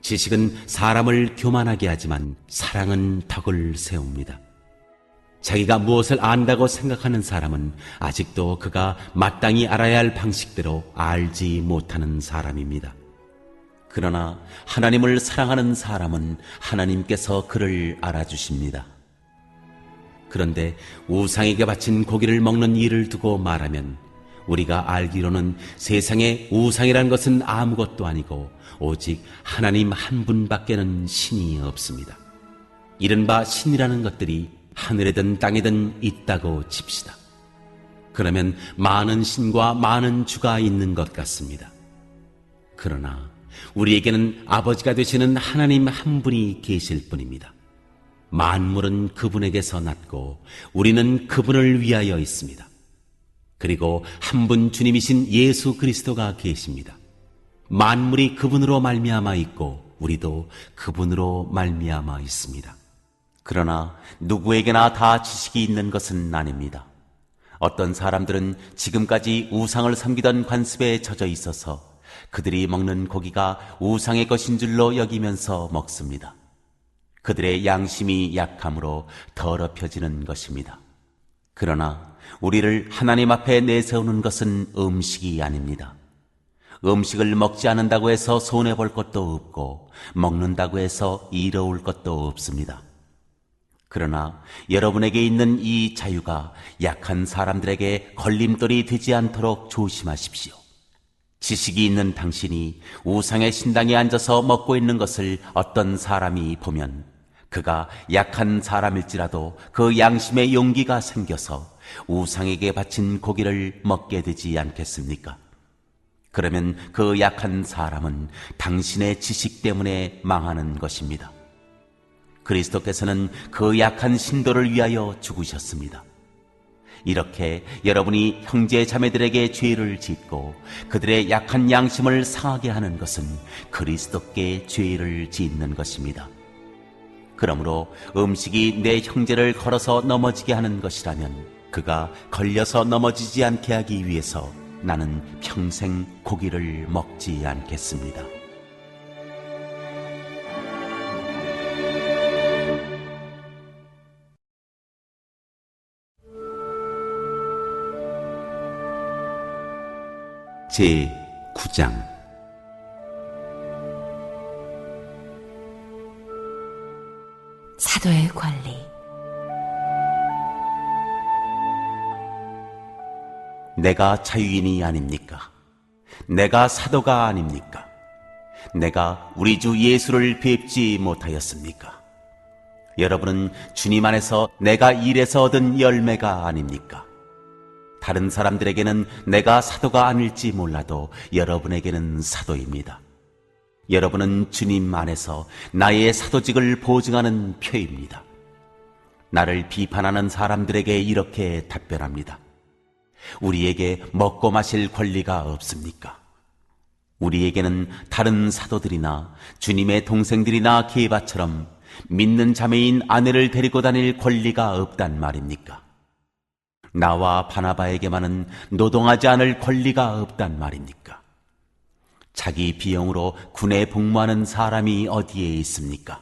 지식은 사람을 교만하게 하지만 사랑은 덕을 세웁니다. 자기가 무엇을 안다고 생각하는 사람은 아직도 그가 마땅히 알아야 할 방식대로 알지 못하는 사람입니다. 그러나 하나님을 사랑하는 사람은 하나님께서 그를 알아주십니다. 그런데 우상에게 바친 고기를 먹는 일을 두고 말하면 우리가 알기로는 세상에 우상이라는 것은 아무것도 아니고 오직 하나님 한 분밖에는 신이 없습니다. 이른바 신이라는 것들이 하늘에든 땅에든 있다고 칩시다. 그러면 많은 신과 많은 주가 있는 것 같습니다. 그러나 우리에게는 아버지가 되시는 하나님 한 분이 계실 뿐입니다. 만물은 그분에게서 났고 우리는 그분을 위하여 있습니다. 그리고 한 분 주님이신 예수 그리스도가 계십니다. 만물이 그분으로 말미암아 있고 우리도 그분으로 말미암아 있습니다. 그러나 누구에게나 다 지식이 있는 것은 아닙니다. 어떤 사람들은 지금까지 우상을 섬기던 관습에 젖어 있어서 그들이 먹는 고기가 우상의 것인 줄로 여기면서 먹습니다. 그들의 양심이 약함으로 더럽혀지는 것입니다. 그러나 우리를 하나님 앞에 내세우는 것은 음식이 아닙니다. 음식을 먹지 않는다고 해서 손해볼 것도 없고 먹는다고 해서 이로울 것도 없습니다. 그러나 여러분에게 있는 이 자유가 약한 사람들에게 걸림돌이 되지 않도록 조심하십시오. 지식이 있는 당신이 우상의 신당에 앉아서 먹고 있는 것을 어떤 사람이 보면 그가 약한 사람일지라도 그 양심의 용기가 생겨서 우상에게 바친 고기를 먹게 되지 않겠습니까? 그러면 그 약한 사람은 당신의 지식 때문에 망하는 것입니다. 그리스도께서는 그 약한 신도를 위하여 죽으셨습니다. 이렇게 여러분이 형제 자매들에게 죄를 짓고 그들의 약한 양심을 상하게 하는 것은 그리스도께 죄를 짓는 것입니다. 그러므로 음식이 내 형제를 걸어서 넘어지게 하는 것이라면 그가 걸려서 넘어지지 않게 하기 위해서 나는 평생 고기를 먹지 않겠습니다. 제 9장 사도의 권리. 내가 자유인이 아닙니까? 내가 사도가 아닙니까? 내가 우리 주 예수를 뵙지 못하였습니까? 여러분은 주님 안에서 내가 일해서 얻은 열매가 아닙니까? 다른 사람들에게는 내가 사도가 아닐지 몰라도 여러분에게는 사도입니다. 여러분은 주님 안에서 나의 사도직을 보증하는 표입니다. 나를 비판하는 사람들에게 이렇게 답변합니다. 우리에게 먹고 마실 권리가 없습니까? 우리에게는 다른 사도들이나 주님의 동생들이나 게바처럼 믿는 자매인 아내를 데리고 다닐 권리가 없단 말입니까? 나와 바나바에게만은 노동하지 않을 권리가 없단 말입니까? 자기 비용으로 군에 복무하는 사람이 어디에 있습니까?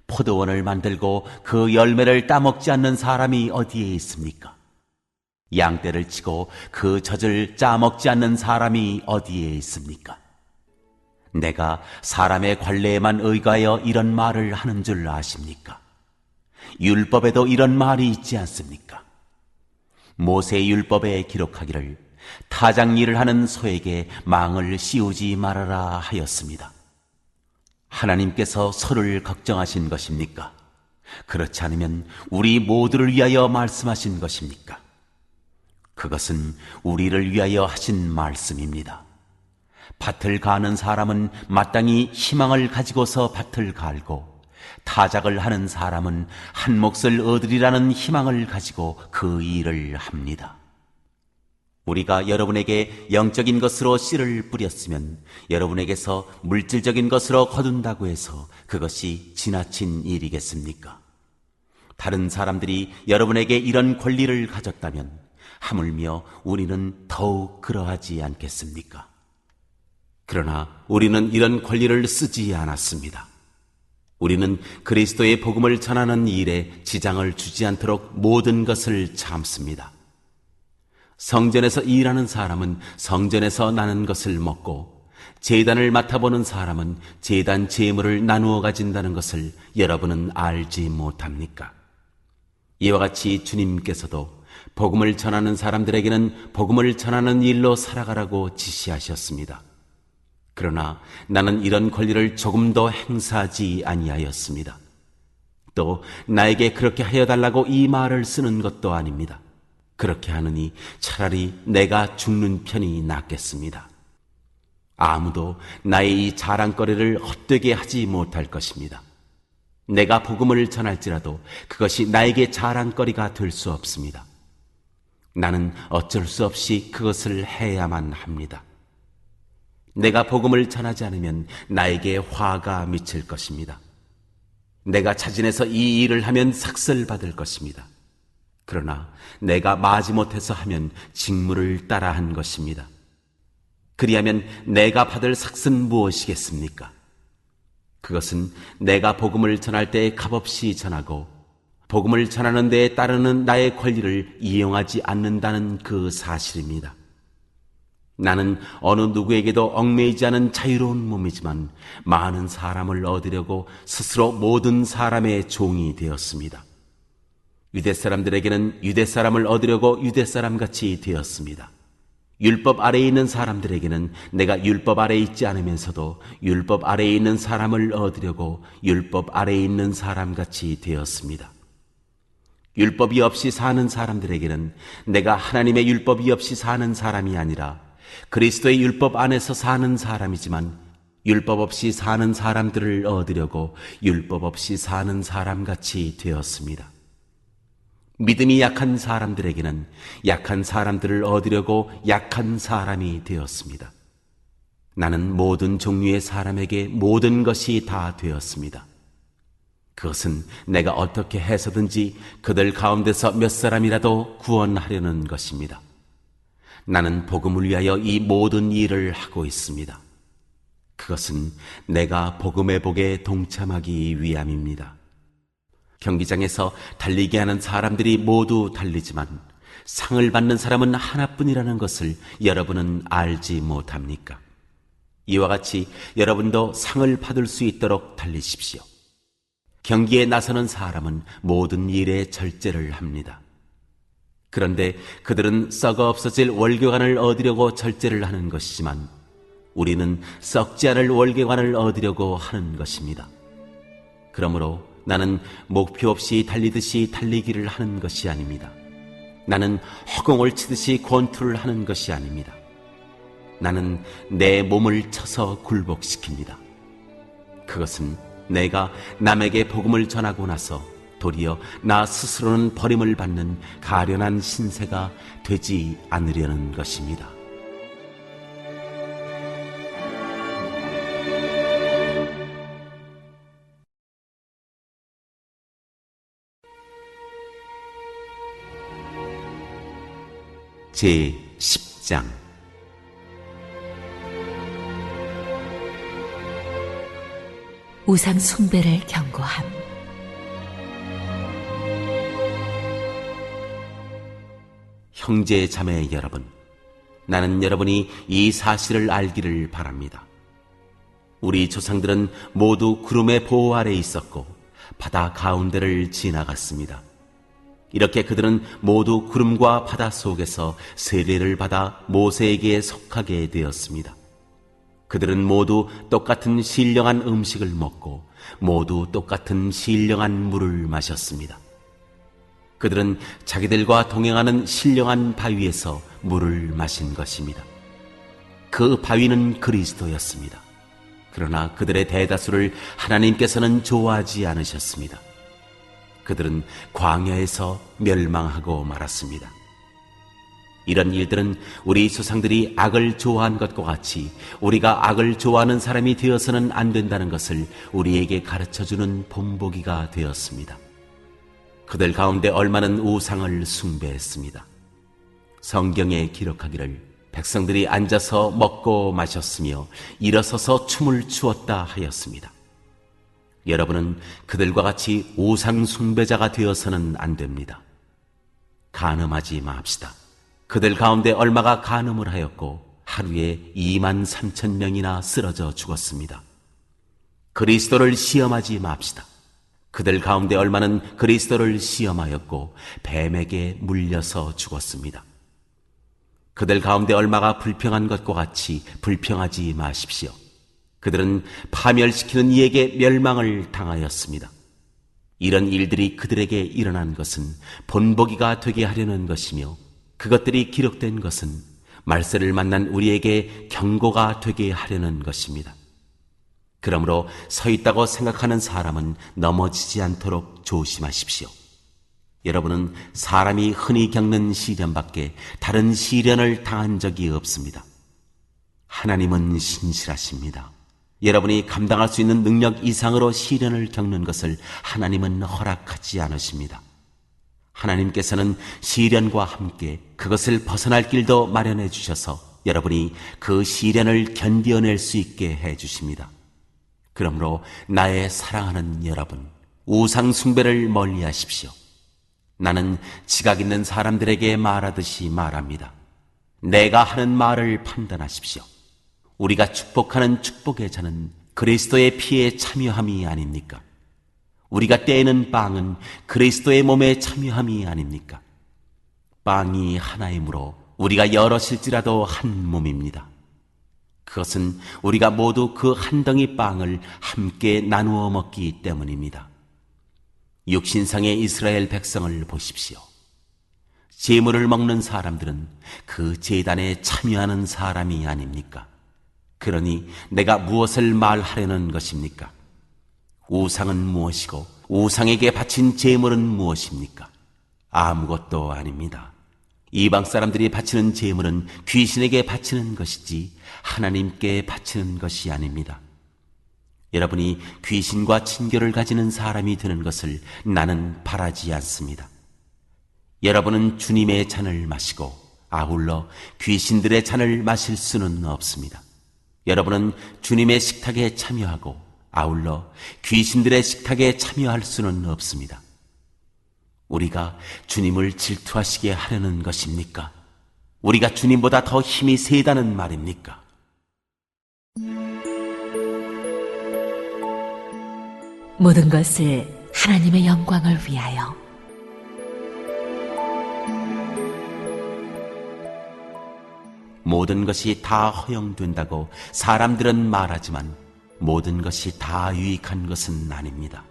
포도원을 만들고 그 열매를 따먹지 않는 사람이 어디에 있습니까? 양떼를 치고 그 젖을 짜먹지 않는 사람이 어디에 있습니까? 내가 사람의 관례에만 의거하여 이런 말을 하는 줄 아십니까? 율법에도 이런 말이 있지 않습니까? 모세 율법에 기록하기를 타작 일을 하는 소에게 망을 씌우지 말아라 하였습니다. 하나님께서 소를 걱정하신 것입니까? 그렇지 않으면 우리 모두를 위하여 말씀하신 것입니까? 그것은 우리를 위하여 하신 말씀입니다. 밭을 가는 사람은 마땅히 희망을 가지고서 밭을 갈고 타작을 하는 사람은 한 몫을 얻으리라는 희망을 가지고 그 일을 합니다. 우리가 여러분에게 영적인 것으로 씨를 뿌렸으면 여러분에게서 물질적인 것으로 거둔다고 해서 그것이 지나친 일이겠습니까? 다른 사람들이 여러분에게 이런 권리를 가졌다면 하물며 우리는 더욱 그러하지 않겠습니까? 그러나 우리는 이런 권리를 쓰지 않았습니다. 우리는 그리스도의 복음을 전하는 일에 지장을 주지 않도록 모든 것을 참습니다. 성전에서 일하는 사람은 성전에서 나는 것을 먹고 제단을 맡아보는 사람은 제단 제물을 나누어 가진다는 것을 여러분은 알지 못합니까? 이와 같이 주님께서도 복음을 전하는 사람들에게는 복음을 전하는 일로 살아가라고 지시하셨습니다. 그러나 나는 이런 권리를 조금도 행사하지 아니하였습니다. 또 나에게 그렇게 하여 달라고 이 말을 쓰는 것도 아닙니다. 그렇게 하느니 차라리 내가 죽는 편이 낫겠습니다. 아무도 나의 이 자랑거리를 헛되게 하지 못할 것입니다. 내가 복음을 전할지라도 그것이 나에게 자랑거리가 될 수 없습니다. 나는 어쩔 수 없이 그것을 해야만 합니다. 내가 복음을 전하지 않으면 나에게 화가 미칠 것입니다. 내가 자진해서 이 일을 하면 삭설받을 것입니다. 그러나 내가 마지못해서 하면 직무를 따라한 것입니다. 그리하면 내가 받을 삭은 무엇이겠습니까? 그것은 내가 복음을 전할 때 값없이 전하고 복음을 전하는 데에 따르는 나의 권리를 이용하지 않는다는 그 사실입니다. 나는 어느 누구에게도 얽매이지 않은 자유로운 몸이지만 많은 사람을 얻으려고 스스로 모든 사람의 종이 되었습니다. 유대 사람들에게는 유대 사람을 얻으려고 유대 사람같이 되었습니다. 율법 아래에 있는 사람들에게는 내가 율법 아래에 있지 않으면서도 율법 아래에 있는 사람을 얻으려고 율법 아래에 있는 사람같이 되었습니다. 율법이 없이 사는 사람들에게는 내가 하나님의 율법이 없이 사는 사람이 아니라 그리스도의 율법 안에서 사는 사람이지만 율법 없이 사는 사람들을 얻으려고 율법 없이 사는 사람같이 되었습니다. 믿음이 약한 사람들에게는 약한 사람들을 얻으려고 약한 사람이 되었습니다. 나는 모든 종류의 사람에게 모든 것이 다 되었습니다. 그것은 내가 어떻게 해서든지 그들 가운데서 몇 사람이라도 구원하려는 것입니다. 나는 복음을 위하여 이 모든 일을 하고 있습니다. 그것은 내가 복음의 복에 동참하기 위함입니다. 경기장에서 달리게 하는 사람들이 모두 달리지만 상을 받는 사람은 하나뿐이라는 것을 여러분은 알지 못합니까? 이와 같이 여러분도 상을 받을 수 있도록 달리십시오. 경기에 나서는 사람은 모든 일에 절제를 합니다. 그런데 그들은 썩어 없어질 월계관을 얻으려고 절제를 하는 것이지만 우리는 썩지 않을 월계관을 얻으려고 하는 것입니다. 그러므로 나는 목표 없이 달리듯이 달리기를 하는 것이 아닙니다. 나는 허공을 치듯이 권투를 하는 것이 아닙니다. 나는 내 몸을 쳐서 굴복시킵니다. 그것은 내가 남에게 복음을 전하고 나서 도리어 나 스스로는 버림을 받는 가련한 신세가 되지 않으려는 것입니다. 제 10장 우상 숭배를 경고함. 형제 자매 여러분, 나는 여러분이 이 사실을 알기를 바랍니다. 우리 조상들은 모두 구름의 보호 아래 있었고 바다 가운데를 지나갔습니다. 이렇게 그들은 모두 구름과 바다 속에서 세례를 받아 모세에게 속하게 되었습니다. 그들은 모두 똑같은 신령한 음식을 먹고 모두 똑같은 신령한 물을 마셨습니다. 그들은 자기들과 동행하는 신령한 바위에서 물을 마신 것입니다. 그 바위는 그리스도였습니다. 그러나 그들의 대다수를 하나님께서는 좋아하지 않으셨습니다. 그들은 광야에서 멸망하고 말았습니다. 이런 일들은 우리 조상들이 악을 좋아한 것과 같이 우리가 악을 좋아하는 사람이 되어서는 안 된다는 것을 우리에게 가르쳐주는 본보기가 되었습니다. 그들 가운데 얼마는 우상을 숭배했습니다. 성경에 기록하기를 백성들이 앉아서 먹고 마셨으며 일어서서 춤을 추었다 하였습니다. 여러분은 그들과 같이 우상 숭배자가 되어서는 안 됩니다. 간음하지 맙시다. 그들 가운데 얼마가 간음을 하였고 하루에 23,000명이나 쓰러져 죽었습니다. 그리스도를 시험하지 맙시다. 그들 가운데 얼마는 그리스도를 시험하였고 뱀에게 물려서 죽었습니다. 그들 가운데 얼마가 불평한 것과 같이 불평하지 마십시오. 그들은 파멸시키는 이에게 멸망을 당하였습니다. 이런 일들이 그들에게 일어난 것은 본보기가 되게 하려는 것이며 그것들이 기록된 것은 말세를 만난 우리에게 경고가 되게 하려는 것입니다. 그러므로 서 있다고 생각하는 사람은 넘어지지 않도록 조심하십시오. 여러분은 사람이 흔히 겪는 시련밖에 다른 시련을 당한 적이 없습니다. 하나님은 신실하십니다. 여러분이 감당할 수 있는 능력 이상으로 시련을 겪는 것을 하나님은 허락하지 않으십니다. 하나님께서는 시련과 함께 그것을 벗어날 길도 마련해 주셔서 여러분이 그 시련을 견뎌낼 수 있게 해 주십니다. 그러므로 나의 사랑하는 여러분, 우상 숭배를 멀리 하십시오. 나는 지각 있는 사람들에게 말하듯이 말합니다. 내가 하는 말을 판단하십시오. 우리가 축복하는 축복의 잔은 그리스도의 피에 참여함이 아닙니까? 우리가 떼는 빵은 그리스도의 몸에 참여함이 아닙니까? 빵이 하나이므로 우리가 여럿일지라도 한 몸입니다. 그것은 우리가 모두 그 한 덩이 빵을 함께 나누어 먹기 때문입니다. 육신상의 이스라엘 백성을 보십시오. 제물을 먹는 사람들은 그 제단에 참여하는 사람이 아닙니까? 그러니 내가 무엇을 말하려는 것입니까? 우상은 무엇이고 우상에게 바친 제물은 무엇입니까? 아무것도 아닙니다. 이방 사람들이 바치는 제물은 귀신에게 바치는 것이지 하나님께 바치는 것이 아닙니다. 여러분이 귀신과 친교를 가지는 사람이 되는 것을 나는 바라지 않습니다. 여러분은 주님의 잔을 마시고 아울러 귀신들의 잔을 마실 수는 없습니다. 여러분은 주님의 식탁에 참여하고 아울러 귀신들의 식탁에 참여할 수는 없습니다. 우리가 주님을 질투하시게 하려는 것입니까? 우리가 주님보다 더 힘이 세다는 말입니까? 모든 것을 하나님의 영광을 위하여 모든 것이 다 허용된다고 사람들은 말하지만 모든 것이 다 유익한 것은 아닙니다.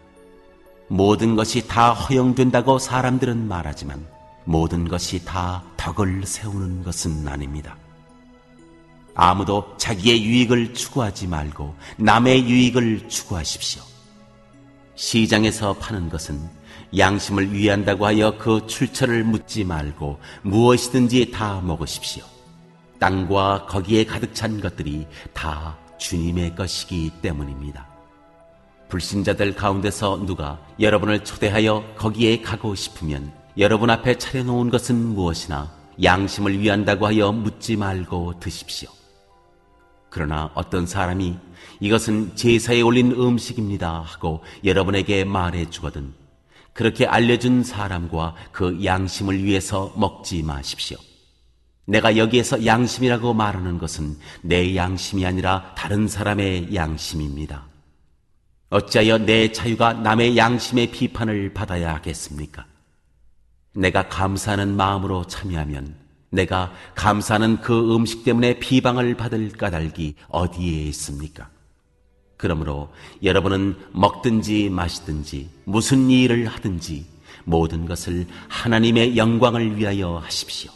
모든 것이 다 허용된다고 사람들은 말하지만 모든 것이 다 덕을 세우는 것은 아닙니다. 아무도 자기의 유익을 추구하지 말고 남의 유익을 추구하십시오. 시장에서 파는 것은 양심을 위한다고 하여 그 출처를 묻지 말고 무엇이든지 다 먹으십시오. 땅과 거기에 가득 찬 것들이 다 주님의 것이기 때문입니다. 불신자들 가운데서 누가 여러분을 초대하여 거기에 가고 싶으면 여러분 앞에 차려놓은 것은 무엇이나 양심을 위한다고 하여 묻지 말고 드십시오. 그러나 어떤 사람이 이것은 제사에 올린 음식입니다 하고 여러분에게 말해주거든 그렇게 알려준 사람과 그 양심을 위해서 먹지 마십시오. 내가 여기에서 양심이라고 말하는 것은 내 양심이 아니라 다른 사람의 양심입니다. 어찌하여 내 자유가 남의 양심의 비판을 받아야 하겠습니까? 내가 감사하는 마음으로 참여하면 내가 감사하는 그 음식 때문에 비방을 받을 까닭이 어디에 있습니까? 그러므로 여러분은 먹든지 마시든지 무슨 일을 하든지 모든 것을 하나님의 영광을 위하여 하십시오.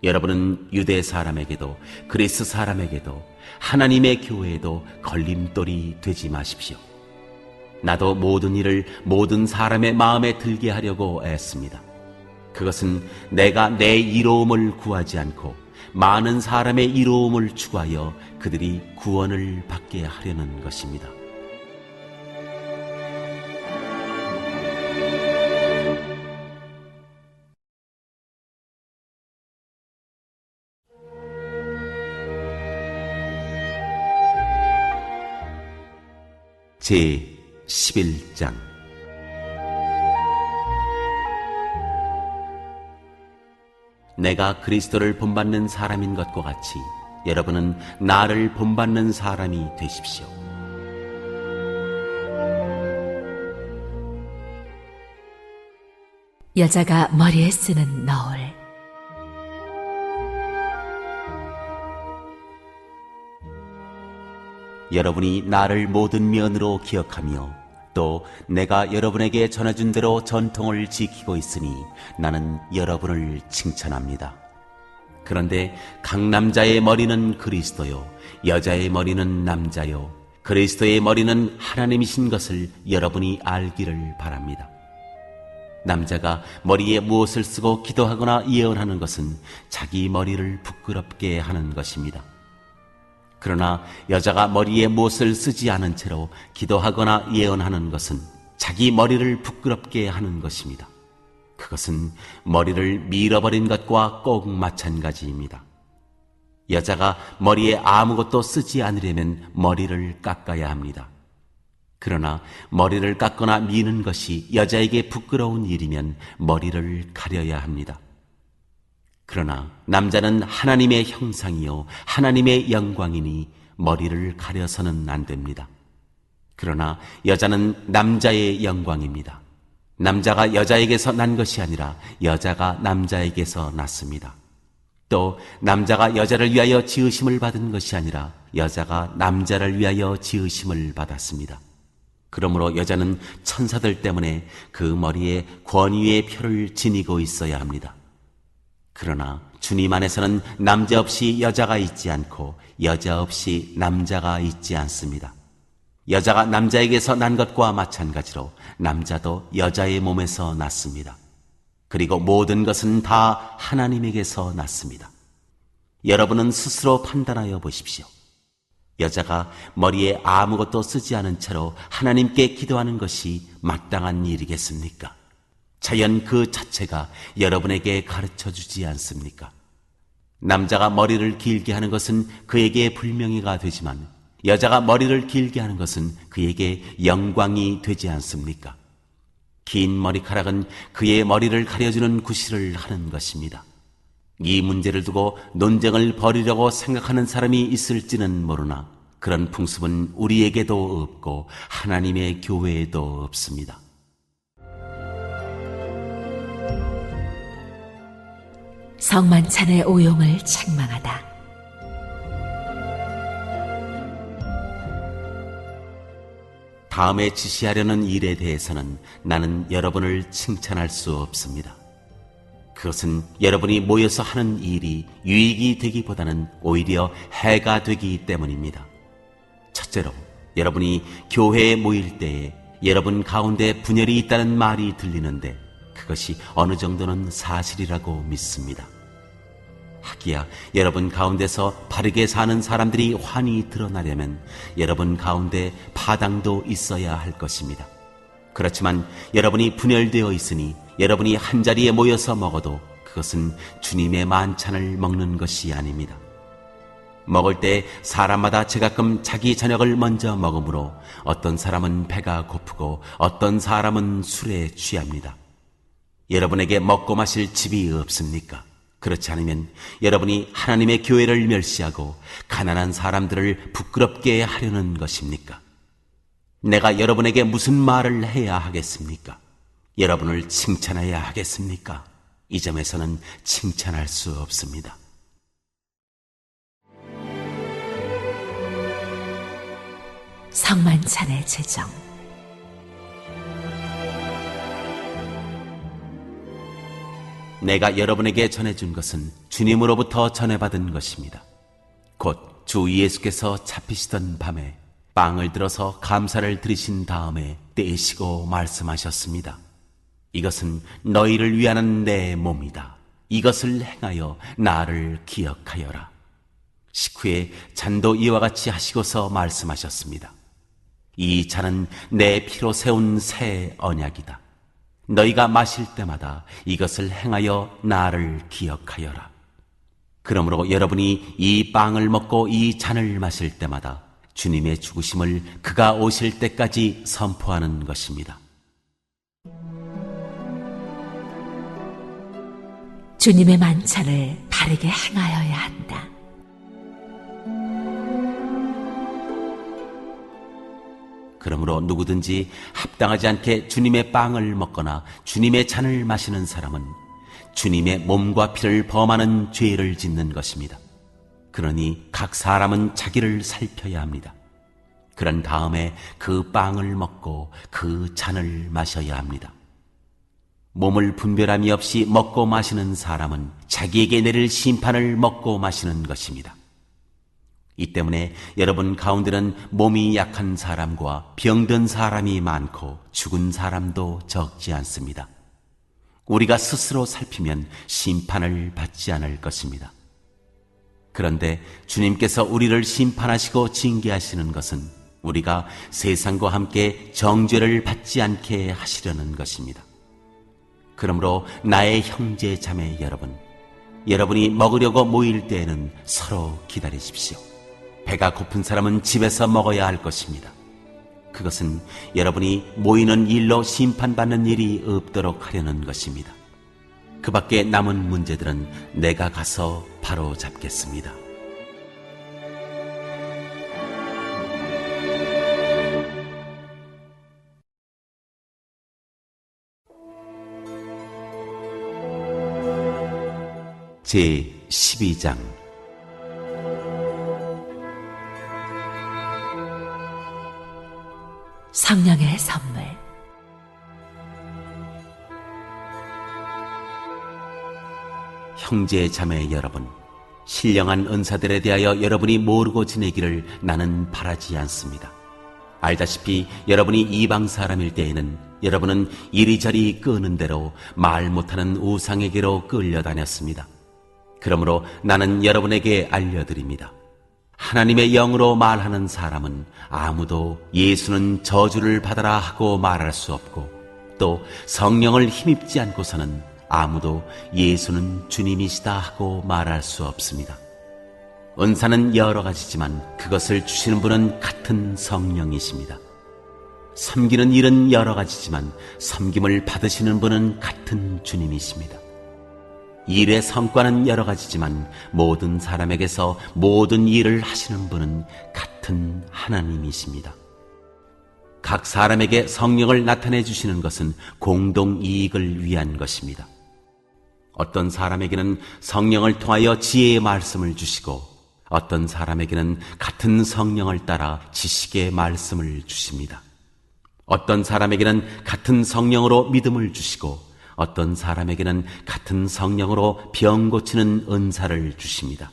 여러분은 유대 사람에게도 그리스 사람에게도 하나님의 교회에도 걸림돌이 되지 마십시오. 나도 모든 일을 모든 사람의 마음에 들게 하려고 애씁니다. 그것은 내가 내 이로움을 구하지 않고 많은 사람의 이로움을 추구하여 그들이 구원을 받게 하려는 것입니다. 제 11장 내가 그리스도를 본받는 사람인 것과 같이 여러분은 나를 본받는 사람이 되십시오. 여자가 머리에 쓰는 너울. 여러분이 나를 모든 면으로 기억하며 또 내가 여러분에게 전해준 대로 전통을 지키고 있으니 나는 여러분을 칭찬합니다. 그런데 각 남자의 머리는 그리스도요, 여자의 머리는 남자요, 그리스도의 머리는 하나님이신 것을 여러분이 알기를 바랍니다. 남자가 머리에 무엇을 쓰고 기도하거나 예언하는 것은 자기 머리를 부끄럽게 하는 것입니다. 그러나 여자가 머리에 무엇을 쓰지 않은 채로 기도하거나 예언하는 것은 자기 머리를 부끄럽게 하는 것입니다. 그것은 머리를 밀어버린 것과 꼭 마찬가지입니다. 여자가 머리에 아무것도 쓰지 않으려면 머리를 깎아야 합니다. 그러나 머리를 깎거나 미는 것이 여자에게 부끄러운 일이면 머리를 가려야 합니다. 그러나 남자는 하나님의 형상이요 하나님의 영광이니 머리를 가려서는 안 됩니다. 그러나 여자는 남자의 영광입니다. 남자가 여자에게서 난 것이 아니라 여자가 남자에게서 났습니다. 또 남자가 여자를 위하여 지으심을 받은 것이 아니라 여자가 남자를 위하여 지으심을 받았습니다. 그러므로 여자는 천사들 때문에 그 머리에 권위의 표를 지니고 있어야 합니다. 그러나 주님 안에서는 남자 없이 여자가 있지 않고 여자 없이 남자가 있지 않습니다. 여자가 남자에게서 난 것과 마찬가지로 남자도 여자의 몸에서 났습니다. 그리고 모든 것은 다 하나님에게서 났습니다. 여러분은 스스로 판단하여 보십시오. 여자가 머리에 아무것도 쓰지 않은 채로 하나님께 기도하는 것이 마땅한 일이겠습니까? 자연 그 자체가 여러분에게 가르쳐주지 않습니까? 남자가 머리를 길게 하는 것은 그에게 불명예가 되지만 여자가 머리를 길게 하는 것은 그에게 영광이 되지 않습니까? 긴 머리카락은 그의 머리를 가려주는 구실을 하는 것입니다. 이 문제를 두고 논쟁을 벌이려고 생각하는 사람이 있을지는 모르나 그런 풍습은 우리에게도 없고 하나님의 교회에도 없습니다. 성만찬의 오용을 책망하다. 다음에 지시하려는 일에 대해서는 나는 여러분을 칭찬할 수 없습니다. 그것은 여러분이 모여서 하는 일이 유익이 되기보다는 오히려 해가 되기 때문입니다. 첫째로, 여러분이 교회에 모일 때에 여러분 가운데 분열이 있다는 말이 들리는데 그것이 어느 정도는 사실이라고 믿습니다. 하기야 여러분 가운데서 바르게 사는 사람들이 환히 드러나려면 여러분 가운데 파당도 있어야 할 것입니다. 그렇지만 여러분이 분열되어 있으니 여러분이 한자리에 모여서 먹어도 그것은 주님의 만찬을 먹는 것이 아닙니다. 먹을 때 사람마다 제가끔 자기 저녁을 먼저 먹으므로 어떤 사람은 배가 고프고 어떤 사람은 술에 취합니다. 여러분에게 먹고 마실 집이 없습니까? 그렇지 않으면 여러분이 하나님의 교회를 멸시하고 가난한 사람들을 부끄럽게 하려는 것입니까? 내가 여러분에게 무슨 말을 해야 하겠습니까? 여러분을 칭찬해야 하겠습니까? 이 점에서는 칭찬할 수 없습니다. 성만찬의 제정. 내가 여러분에게 전해준 것은 주님으로부터 전해받은 것입니다. 곧 주 예수께서 잡히시던 밤에 빵을 들어서 감사를 드리신 다음에 떼시고 말씀하셨습니다. 이것은 너희를 위하는 내 몸이다. 이것을 행하여 나를 기억하여라. 식후에 잔도 이와 같이 하시고서 말씀하셨습니다. 이 잔은 내 피로 세운 새 언약이다. 너희가 마실 때마다 이것을 행하여 나를 기억하여라. 그러므로 여러분이 이 빵을 먹고 이 잔을 마실 때마다 주님의 죽으심을 그가 오실 때까지 선포하는 것입니다. 주님의 만찬을 바르게 행하여야 한다. 그러므로 누구든지 합당하지 않게 주님의 빵을 먹거나 주님의 잔을 마시는 사람은 주님의 몸과 피를 범하는 죄를 짓는 것입니다. 그러니 각 사람은 자기를 살펴야 합니다. 그런 다음에 그 빵을 먹고 그 잔을 마셔야 합니다. 몸을 분별함이 없이 먹고 마시는 사람은 자기에게 내릴 심판을 먹고 마시는 것입니다. 이 때문에 여러분 가운데는 몸이 약한 사람과 병든 사람이 많고 죽은 사람도 적지 않습니다. 우리가 스스로 살피면 심판을 받지 않을 것입니다. 그런데 주님께서 우리를 심판하시고 징계하시는 것은 우리가 세상과 함께 정죄를 받지 않게 하시려는 것입니다. 그러므로 나의 형제 자매 여러분, 여러분이 먹으려고 모일 때에는 서로 기다리십시오. 배가 고픈 사람은 집에서 먹어야 할 것입니다. 그것은 여러분이 모이는 일로 심판받는 일이 없도록 하려는 것입니다. 그 밖에 남은 문제들은 내가 가서 바로 잡겠습니다. 제 12장 성령의 선물. 형제 자매 여러분, 신령한 은사들에 대하여 여러분이 모르고 지내기를 나는 바라지 않습니다. 알다시피 여러분이 이방 사람일 때에는 여러분은 이리저리 끄는 대로 말 못하는 우상에게로 끌려다녔습니다. 그러므로 나는 여러분에게 알려드립니다. 하나님의 영으로 말하는 사람은 아무도 예수는 저주를 받아라 하고 말할 수 없고, 또 성령을 힘입지 않고서는 아무도 예수는 주님이시다 하고 말할 수 없습니다. 은사는 여러 가지지만 그것을 주시는 분은 같은 성령이십니다. 섬기는 일은 여러 가지지만 섬김을 받으시는 분은 같은 주님이십니다. 일의 성과는 여러 가지지만 모든 사람에게서 모든 일을 하시는 분은 같은 하나님이십니다. 각 사람에게 성령을 나타내 주시는 것은 공동 이익을 위한 것입니다. 어떤 사람에게는 성령을 통하여 지혜의 말씀을 주시고, 어떤 사람에게는 같은 성령을 따라 지식의 말씀을 주십니다. 어떤 사람에게는 같은 성령으로 믿음을 주시고, 어떤 사람에게는 같은 성령으로 병 고치는 은사를 주십니다.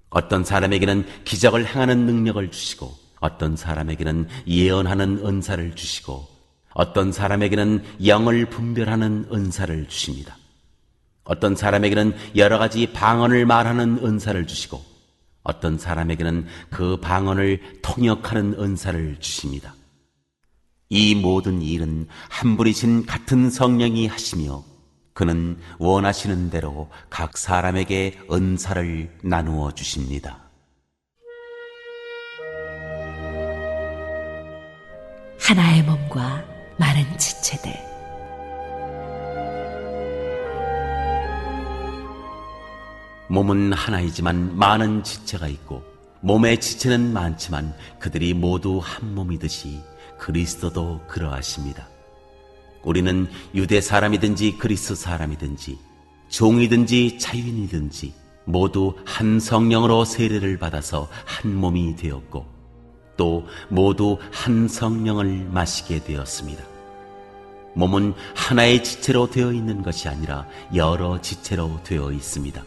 어떤 사람에게는 기적을 행하는 능력을 주시고, 어떤 사람에게는 예언하는 은사를 주시고, 어떤 사람에게는 영을 분별하는 은사를 주십니다. 어떤 사람에게는 여러 가지 방언을 말하는 은사를 주시고, 어떤 사람에게는 그 방언을 통역하는 은사를 주십니다. 이 모든 일은 한 분이신 같은 성령이 하시며, 그는 원하시는 대로 각 사람에게 은사를 나누어 주십니다. 하나의 몸과 많은 지체들. 몸은 하나이지만 많은 지체가 있고, 몸의 지체는 많지만 그들이 모두 한 몸이듯이 그리스도도 그러하십니다. 우리는 유대 사람이든지 그리스 사람이든지 종이든지 자유인이든지 모두 한 성령으로 세례를 받아서 한 몸이 되었고, 또 모두 한 성령을 마시게 되었습니다. 몸은 하나의 지체로 되어 있는 것이 아니라 여러 지체로 되어 있습니다.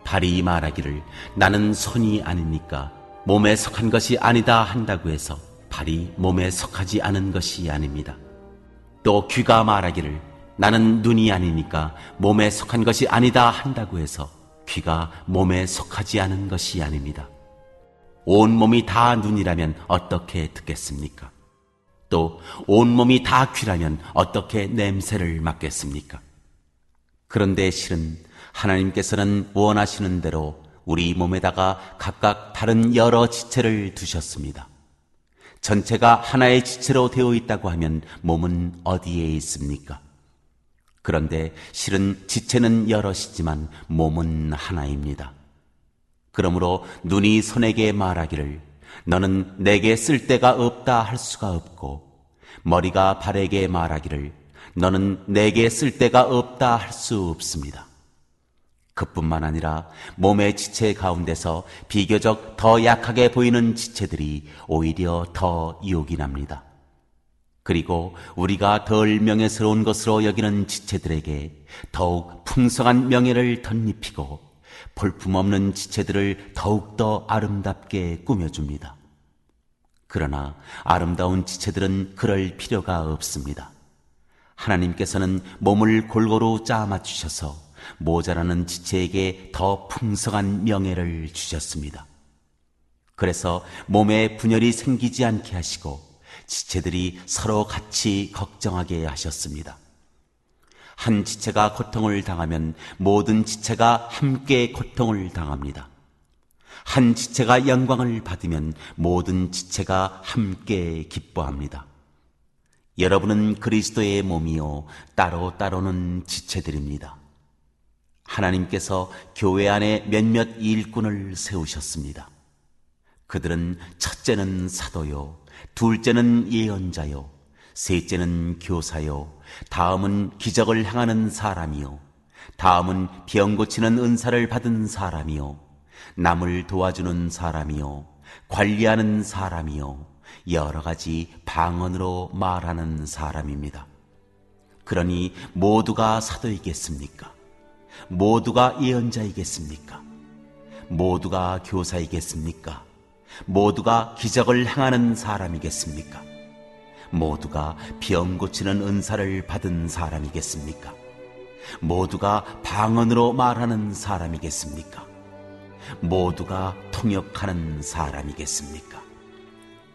발이 말하기를 나는 손이 아니니까 몸에 속한 것이 아니다 한다고 해서 발이 몸에 속하지 않은 것이 아닙니다. 또 귀가 말하기를 나는 눈이 아니니까 몸에 속한 것이 아니다 한다고 해서 귀가 몸에 속하지 않은 것이 아닙니다. 온몸이 다 눈이라면 어떻게 듣겠습니까? 또 온몸이 다 귀라면 어떻게 냄새를 맡겠습니까? 그런데 실은 하나님께서는 원하시는 대로 우리 몸에다가 각각 다른 여러 지체를 두셨습니다. 전체가 하나의 지체로 되어 있다고 하면 몸은 어디에 있습니까? 그런데 실은 지체는 여럿이지만 몸은 하나입니다. 그러므로 눈이 손에게 말하기를 너는 내게 쓸데가 없다 할 수가 없고, 머리가 발에게 말하기를 너는 내게 쓸데가 없다 할 수 없습니다. 그뿐만 아니라 몸의 지체 가운데서 비교적 더 약하게 보이는 지체들이 오히려 더 유혹이 납니다. 그리고 우리가 덜 명예스러운 것으로 여기는 지체들에게 더욱 풍성한 명예를 덧입히고 볼품없는 지체들을 더욱더 아름답게 꾸며줍니다. 그러나 아름다운 지체들은 그럴 필요가 없습니다. 하나님께서는 몸을 골고루 짜 맞추셔서 모자라는 지체에게 더 풍성한 명예를 주셨습니다. 그래서 몸에 분열이 생기지 않게 하시고 지체들이 서로 같이 걱정하게 하셨습니다. 한 지체가 고통을 당하면 모든 지체가 함께 고통을 당합니다. 한 지체가 영광을 받으면 모든 지체가 함께 기뻐합니다. 여러분은 그리스도의 몸이요 따로따로는 지체들입니다. 하나님께서 교회 안에 몇몇 일꾼을 세우셨습니다. 그들은 첫째는 사도요, 둘째는 예언자요, 셋째는 교사요, 다음은 기적을 행하는 사람이요, 다음은 병 고치는 은사를 받은 사람이요, 남을 도와주는 사람이요, 관리하는 사람이요, 여러 가지 방언으로 말하는 사람입니다. 그러니 모두가 사도이겠습니까? 모두가 예언자이겠습니까? 모두가 교사이겠습니까? 모두가 기적을 행하는 사람이겠습니까? 모두가 병 고치는 은사를 받은 사람이겠습니까? 모두가 방언으로 말하는 사람이겠습니까? 모두가 통역하는 사람이겠습니까?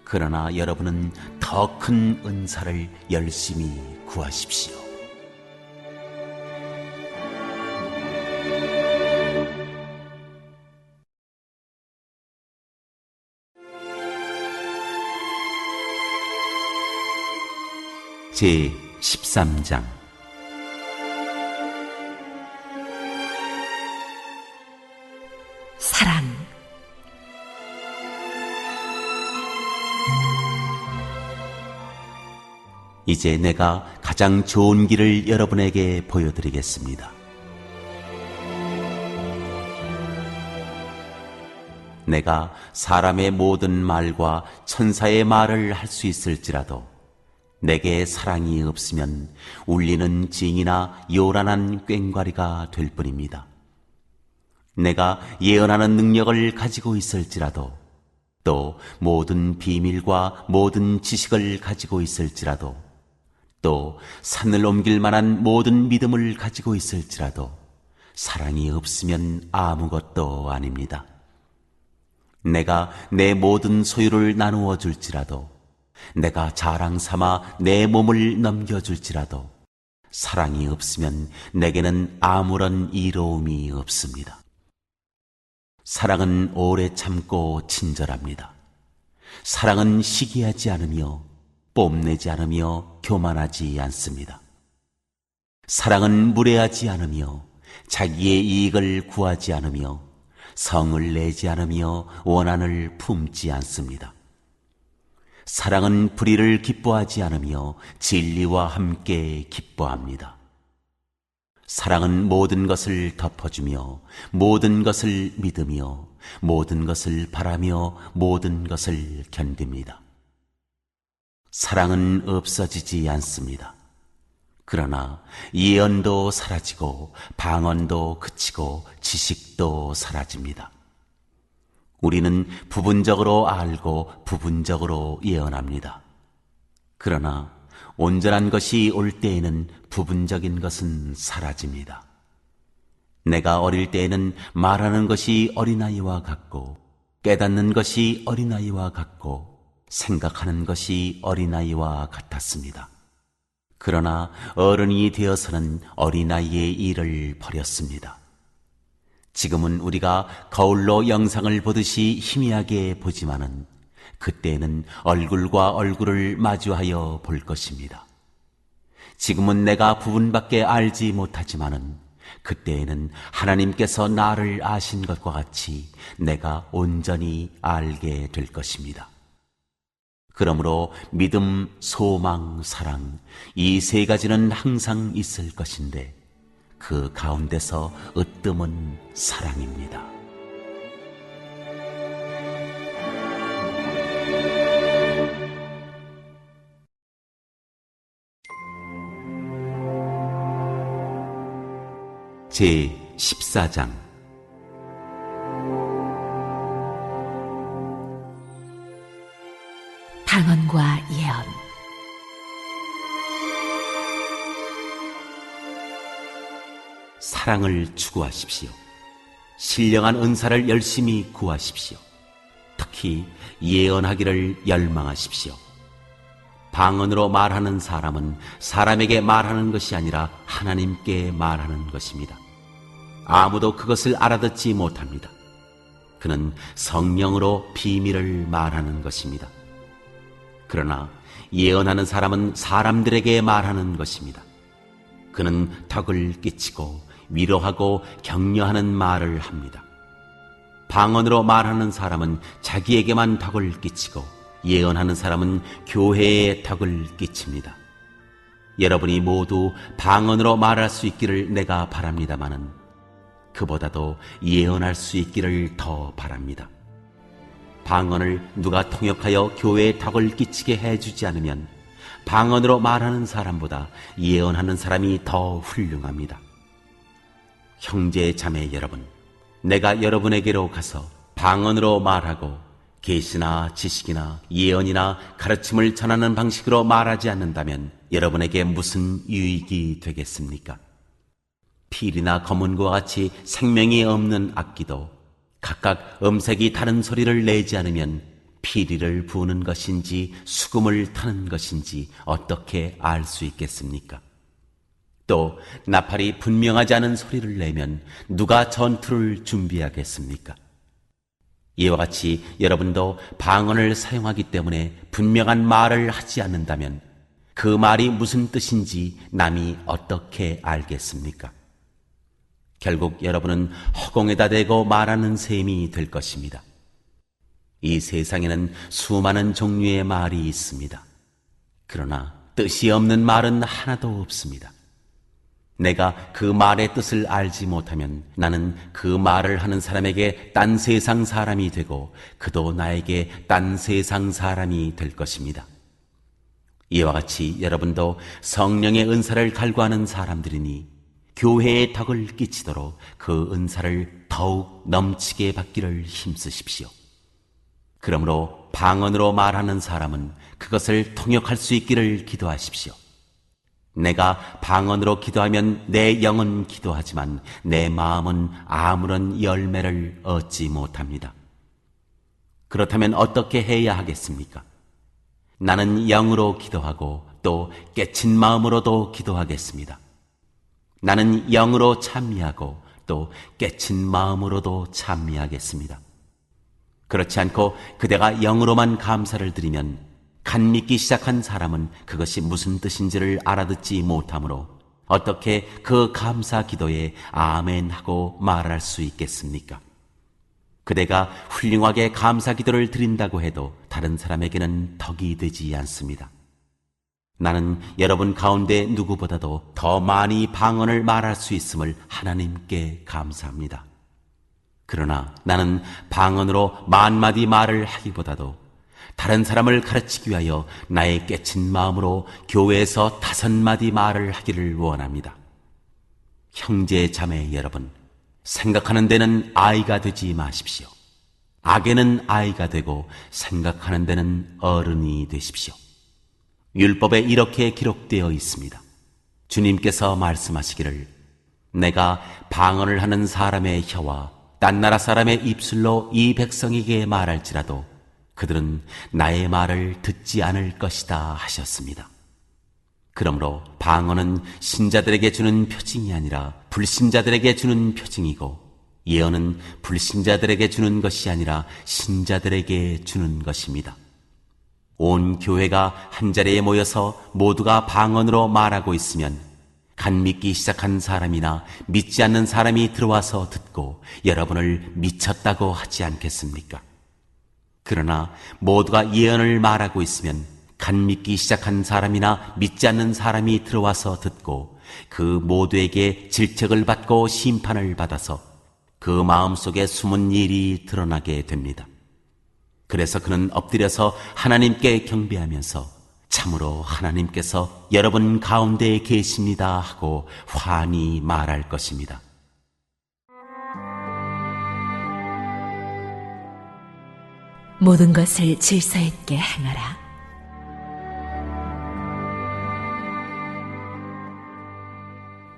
그러나 여러분은 더 큰 은사를 열심히 구하십시오. 제 13장 사랑. 이제 내가 가장 좋은 길을 여러분에게 보여드리겠습니다. 내가 사람의 모든 말과 천사의 말을 할 수 있을지라도 내게 사랑이 없으면 울리는 징이나 요란한 꽹과리가 될 뿐입니다. 내가 예언하는 능력을 가지고 있을지라도 또 모든 비밀과 모든 지식을 가지고 있을지라도 또 산을 옮길 만한 모든 믿음을 가지고 있을지라도 사랑이 없으면 아무것도 아닙니다. 내가 내 모든 소유를 나누어 줄지라도 내가 자랑 삼아 내 몸을 넘겨줄지라도 사랑이 없으면 내게는 아무런 이로움이 없습니다. 사랑은 오래 참고 친절합니다. 사랑은 시기하지 않으며 뽐내지 않으며 교만하지 않습니다. 사랑은 무례하지 않으며 자기의 이익을 구하지 않으며 성을 내지 않으며 원한을 품지 않습니다. 사랑은 불의를 기뻐하지 않으며 진리와 함께 기뻐합니다. 사랑은 모든 것을 덮어주며 모든 것을 믿으며 모든 것을 바라며 모든 것을 견딥니다. 사랑은 없어지지 않습니다. 그러나 예언도 사라지고 방언도 그치고 지식도 사라집니다. 우리는 부분적으로 알고 부분적으로 예언합니다. 그러나 온전한 것이 올 때에는 부분적인 것은 사라집니다. 내가 어릴 때에는 말하는 것이 어린아이와 같고 깨닫는 것이 어린아이와 같고 생각하는 것이 어린아이와 같았습니다. 그러나 어른이 되어서는 어린아이의 일을 버렸습니다. 지금은 우리가 거울로 영상을 보듯이 희미하게 보지만은 그때는 얼굴과 얼굴을 마주하여 볼 것입니다. 지금은 내가 부분밖에 알지 못하지만은 그때에는 하나님께서 나를 아신 것과 같이 내가 온전히 알게 될 것입니다. 그러므로 믿음, 소망, 사랑 이 세 가지는 항상 있을 것인데 그 가운데서 으뜸은 사랑입니다. 제 14장 방언과 예언. 사랑을 추구하십시오. 신령한 은사를 열심히 구하십시오. 특히 예언하기를 열망하십시오. 방언으로 말하는 사람은 사람에게 말하는 것이 아니라 하나님께 말하는 것입니다. 아무도 그것을 알아듣지 못합니다. 그는 성령으로 비밀을 말하는 것입니다. 그러나 예언하는 사람은 사람들에게 말하는 것입니다. 그는 덕을 끼치고 위로하고 격려하는 말을 합니다. 방언으로 말하는 사람은 자기에게만 덕을 끼치고 예언하는 사람은 교회에 덕을 끼칩니다. 여러분이 모두 방언으로 말할 수 있기를 내가 바랍니다마는 그보다도 예언할 수 있기를 더 바랍니다. 방언을 누가 통역하여 교회에 덕을 끼치게 해주지 않으면 방언으로 말하는 사람보다 예언하는 사람이 더 훌륭합니다. 형제 자매 여러분, 내가 여러분에게로 가서 방언으로 말하고 계시나 지식이나 예언이나 가르침을 전하는 방식으로 말하지 않는다면 여러분에게 무슨 유익이 되겠습니까? 필이나 검은과 같이 생명이 없는 악기도 각각 음색이 다른 소리를 내지 않으면 피리를 부는 것인지 수금을 타는 것인지 어떻게 알 수 있겠습니까? 또 나팔이 분명하지 않은 소리를 내면 누가 전투를 준비하겠습니까? 이와 같이 여러분도 방언을 사용하기 때문에 분명한 말을 하지 않는다면 그 말이 무슨 뜻인지 남이 어떻게 알겠습니까? 결국 여러분은 허공에다 대고 말하는 셈이 될 것입니다. 이 세상에는 수많은 종류의 말이 있습니다. 그러나 뜻이 없는 말은 하나도 없습니다. 내가 그 말의 뜻을 알지 못하면 나는 그 말을 하는 사람에게 딴 세상 사람이 되고 그도 나에게 딴 세상 사람이 될 것입니다. 이와 같이 여러분도 성령의 은사를 갈구하는 사람들이니 교회의 덕을 끼치도록 그 은사를 더욱 넘치게 받기를 힘쓰십시오. 그러므로 방언으로 말하는 사람은 그것을 통역할 수 있기를 기도하십시오. 내가 방언으로 기도하면 내 영은 기도하지만 내 마음은 아무런 열매를 얻지 못합니다. 그렇다면 어떻게 해야 하겠습니까? 나는 영으로 기도하고 또 깨친 마음으로도 기도하겠습니다. 나는 영으로 찬미하고 또 깨친 마음으로도 찬미하겠습니다. 그렇지 않고 그대가 영으로만 감사를 드리면 간 믿기 시작한 사람은 그것이 무슨 뜻인지를 알아듣지 못하므로 어떻게 그 감사 기도에 아멘 하고 말할 수 있겠습니까? 그대가 훌륭하게 감사 기도를 드린다고 해도 다른 사람에게는 덕이 되지 않습니다. 나는 여러분 가운데 누구보다도 더 많이 방언을 말할 수 있음을 하나님께 감사합니다. 그러나 나는 방언으로 만마디 말을 하기보다도 다른 사람을 가르치기 위하여 나의 깨친 마음으로 교회에서 5마디 말을 하기를 원합니다. 형제 자매 여러분, 생각하는 데는 아이가 되지 마십시오. 악에는 아이가 되고 생각하는 데는 어른이 되십시오. 율법에 이렇게 기록되어 있습니다. 주님께서 말씀하시기를 내가 방언을 하는 사람의 혀와 딴 나라 사람의 입술로 이 백성에게 말할지라도 그들은 나의 말을 듣지 않을 것이다 하셨습니다. 그러므로 방언은 신자들에게 주는 표징이 아니라 불신자들에게 주는 표징이고 예언은 불신자들에게 주는 것이 아니라 신자들에게 주는 것입니다. 온 교회가 한자리에 모여서 모두가 방언으로 말하고 있으면 간 믿기 시작한 사람이나 믿지 않는 사람이 들어와서 듣고 여러분을 미쳤다고 하지 않겠습니까? 그러나 모두가 예언을 말하고 있으면 간 믿기 시작한 사람이나 믿지 않는 사람이 들어와서 듣고 그 모두에게 질책을 받고 심판을 받아서 그 마음속에 숨은 일이 드러나게 됩니다. 그래서 그는 엎드려서 하나님께 경배하면서 참으로 하나님께서 여러분 가운데에 계십니다 하고 환히 말할 것입니다. 모든 것을 질서 있게 행하라.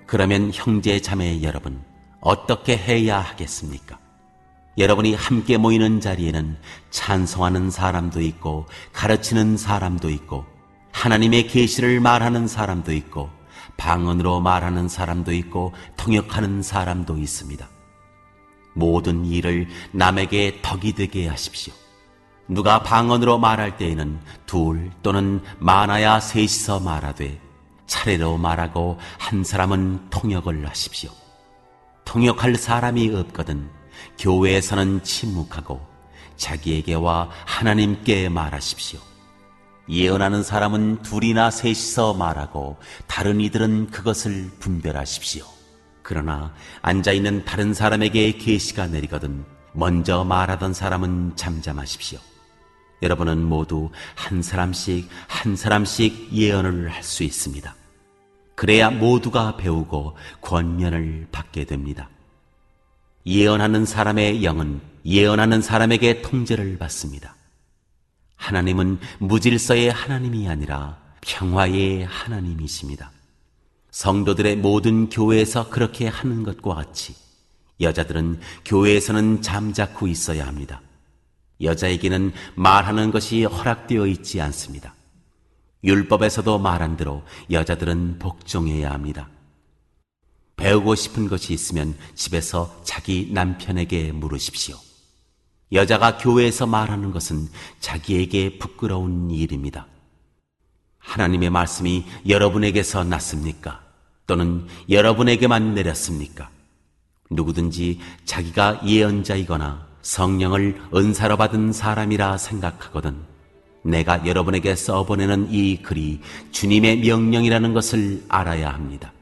그러면 형제 자매 여러분, 어떻게 해야 하겠습니까? 여러분이 함께 모이는 자리에는 찬송하는 사람도 있고 가르치는 사람도 있고 하나님의 계시를 말하는 사람도 있고 방언으로 말하는 사람도 있고 통역하는 사람도 있습니다. 모든 일을 남에게 덕이 되게 하십시오. 누가 방언으로 말할 때에는 2 또는 많아야 3이서 말하되 차례로 말하고 한 사람은 통역을 하십시오. 통역할 사람이 없거든 교회에서는 침묵하고 자기에게와 하나님께 말하십시오. 예언하는 사람은 2이나 3이서 말하고 다른 이들은 그것을 분별하십시오. 그러나 앉아있는 다른 사람에게 계시가 내리거든 먼저 말하던 사람은 잠잠하십시오. 여러분은 모두 한 사람씩 예언을 할 수 있습니다. 그래야 모두가 배우고 권면을 받게 됩니다. 예언하는 사람의 영은 예언하는 사람에게 통제를 받습니다. 하나님은 무질서의 하나님이 아니라 평화의 하나님이십니다. 성도들의 모든 교회에서 그렇게 하는 것과 같이 여자들은 교회에서는 잠자코 있어야 합니다. 여자에게는 말하는 것이 허락되어 있지 않습니다. 율법에서도 말한 대로 여자들은 복종해야 합니다. 배우고 싶은 것이 있으면 집에서 자기 남편에게 물으십시오. 여자가 교회에서 말하는 것은 자기에게 부끄러운 일입니다. 하나님의 말씀이 여러분에게서 났습니까? 또는 여러분에게만 내렸습니까? 누구든지 자기가 예언자이거나 성령을 은사로 받은 사람이라 생각하거든 내가 여러분에게 써보내는 이 글이 주님의 명령이라는 것을 알아야 합니다.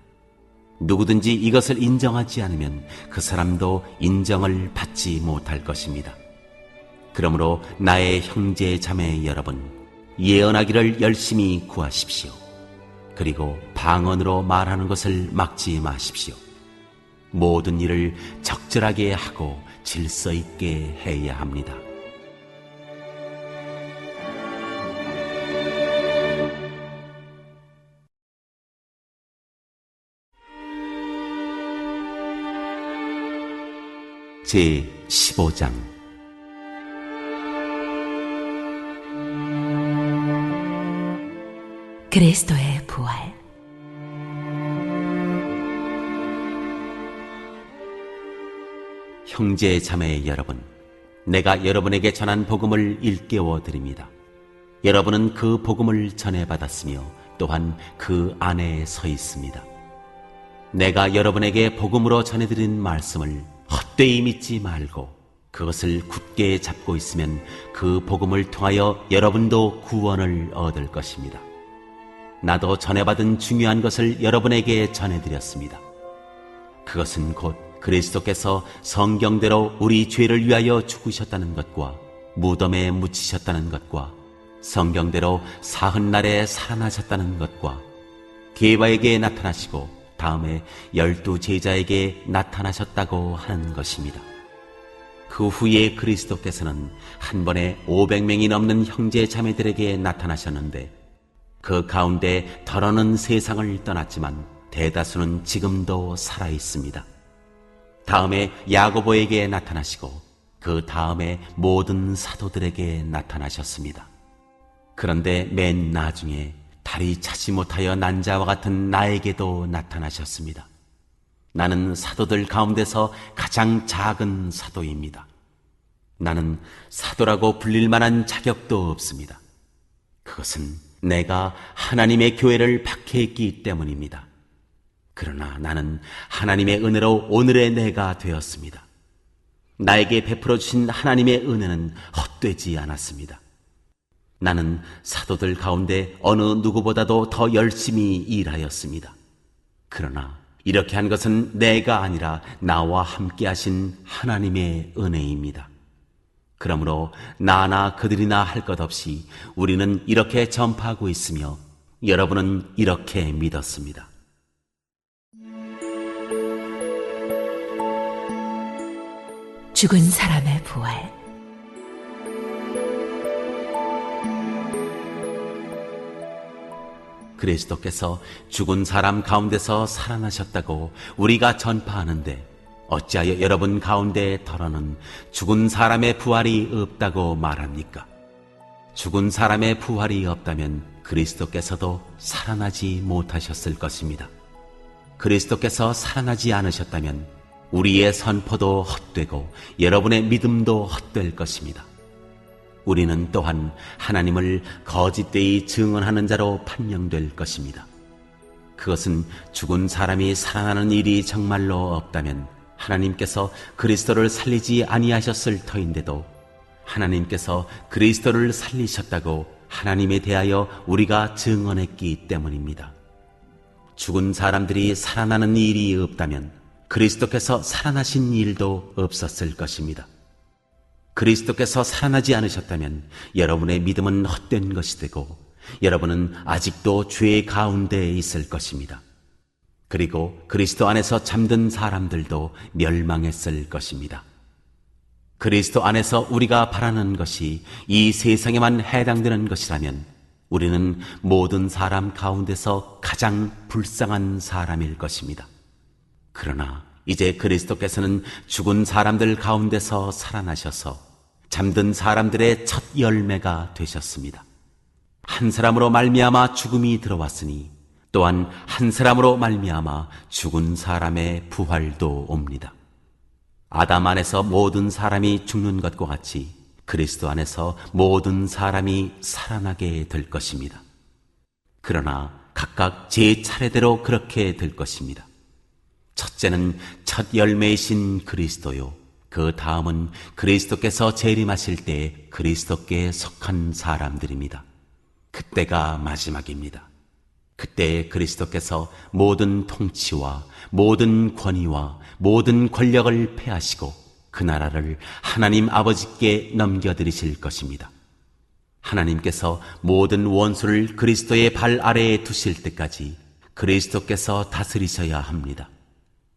누구든지 이것을 인정하지 않으면 그 사람도 인정을 받지 못할 것입니다. 그러므로 나의 형제 자매 여러분, 예언하기를 열심히 구하십시오. 그리고 방언으로 말하는 것을 막지 마십시오. 모든 일을 적절하게 하고 질서 있게 해야 합니다. 제 15장 그리스도의 부활. 형제 자매 여러분, 내가 여러분에게 전한 복음을 일깨워 드립니다. 여러분은 그 복음을 전해받았으며 또한 그 안에 서 있습니다. 내가 여러분에게 복음으로 전해드린 말씀을 헛되이 믿지 말고 그것을 굳게 잡고 있으면 그 복음을 통하여 여러분도 구원을 얻을 것입니다. 나도 전해받은 중요한 것을 여러분에게 전해드렸습니다. 그것은 곧 그리스도께서 성경대로 우리 죄를 위하여 죽으셨다는 것과 무덤에 묻히셨다는 것과 성경대로 사흔날에 살아나셨다는 것과 게바에게 나타나시고 다음에 12 제자에게 나타나셨다고 하는 것입니다. 그 후에 그리스도께서는 한 번에 500명이 넘는 형제 자매들에게 나타나셨는데 그 가운데 덜어는 세상을 떠났지만 대다수는 지금도 살아 있습니다. 다음에 야고보에게 나타나시고 그 다음에 모든 사도들에게 나타나셨습니다. 그런데 맨 나중에 다리 차지 못하여 난 자와 같은 나에게도 나타나셨습니다. 나는 사도들 가운데서 가장 작은 사도입니다. 나는 사도라고 불릴 만한 자격도 없습니다. 그것은 내가 하나님의 교회를 박해했기 때문입니다. 그러나 나는 하나님의 은혜로 오늘의 내가 되었습니다. 나에게 베풀어 주신 하나님의 은혜는 헛되지 않았습니다. 나는 사도들 가운데 어느 누구보다도 더 열심히 일하였습니다. 그러나 이렇게 한 것은 내가 아니라 나와 함께 하신 하나님의 은혜입니다. 그러므로 나나 그들이나 할 것 없이 우리는 이렇게 전파하고 있으며 여러분은 이렇게 믿었습니다. 죽은 사람의 부활. 그리스도께서 죽은 사람 가운데서 살아나셨다고 우리가 전파하는데 어찌하여 여러분 가운데 덜어는 죽은 사람의 부활이 없다고 말합니까? 죽은 사람의 부활이 없다면 그리스도께서도 살아나지 못하셨을 것입니다. 그리스도께서 살아나지 않으셨다면 우리의 선포도 헛되고 여러분의 믿음도 헛될 것입니다. 우리는 또한 하나님을 거짓되이 증언하는 자로 판명될 것입니다. 그것은 죽은 사람이 살아나는 일이 정말로 없다면 하나님께서 그리스도를 살리지 아니하셨을 터인데도 하나님께서 그리스도를 살리셨다고 하나님에 대하여 우리가 증언했기 때문입니다. 죽은 사람들이 살아나는 일이 없다면 그리스도께서 살아나신 일도 없었을 것입니다. 그리스도께서 살아나지 않으셨다면 여러분의 믿음은 헛된 것이 되고 여러분은 아직도 죄 가운데 있을 것입니다. 그리고 그리스도 안에서 잠든 사람들도 멸망했을 것입니다. 그리스도 안에서 우리가 바라는 것이 이 세상에만 해당되는 것이라면 우리는 모든 사람 가운데서 가장 불쌍한 사람일 것입니다. 그러나 이제 그리스도께서는 죽은 사람들 가운데서 살아나셔서 잠든 사람들의 첫 열매가 되셨습니다. 한 사람으로 말미암아 죽음이 들어왔으니 또한 한 사람으로 말미암아 죽은 사람의 부활도 옵니다. 아담 안에서 모든 사람이 죽는 것과 같이 그리스도 안에서 모든 사람이 살아나게 될 것입니다. 그러나 각각 제 차례대로 그렇게 될 것입니다. 첫째는 첫 열매이신 그리스도요. 그 다음은 그리스도께서 재림하실 때 그리스도께 속한 사람들입니다. 그때가 마지막입니다. 그때 그리스도께서 모든 통치와 모든 권위와 모든 권력을 패하시고 그 나라를 하나님 아버지께 넘겨드리실 것입니다. 하나님께서 모든 원수를 그리스도의 발 아래에 두실 때까지 그리스도께서 다스리셔야 합니다.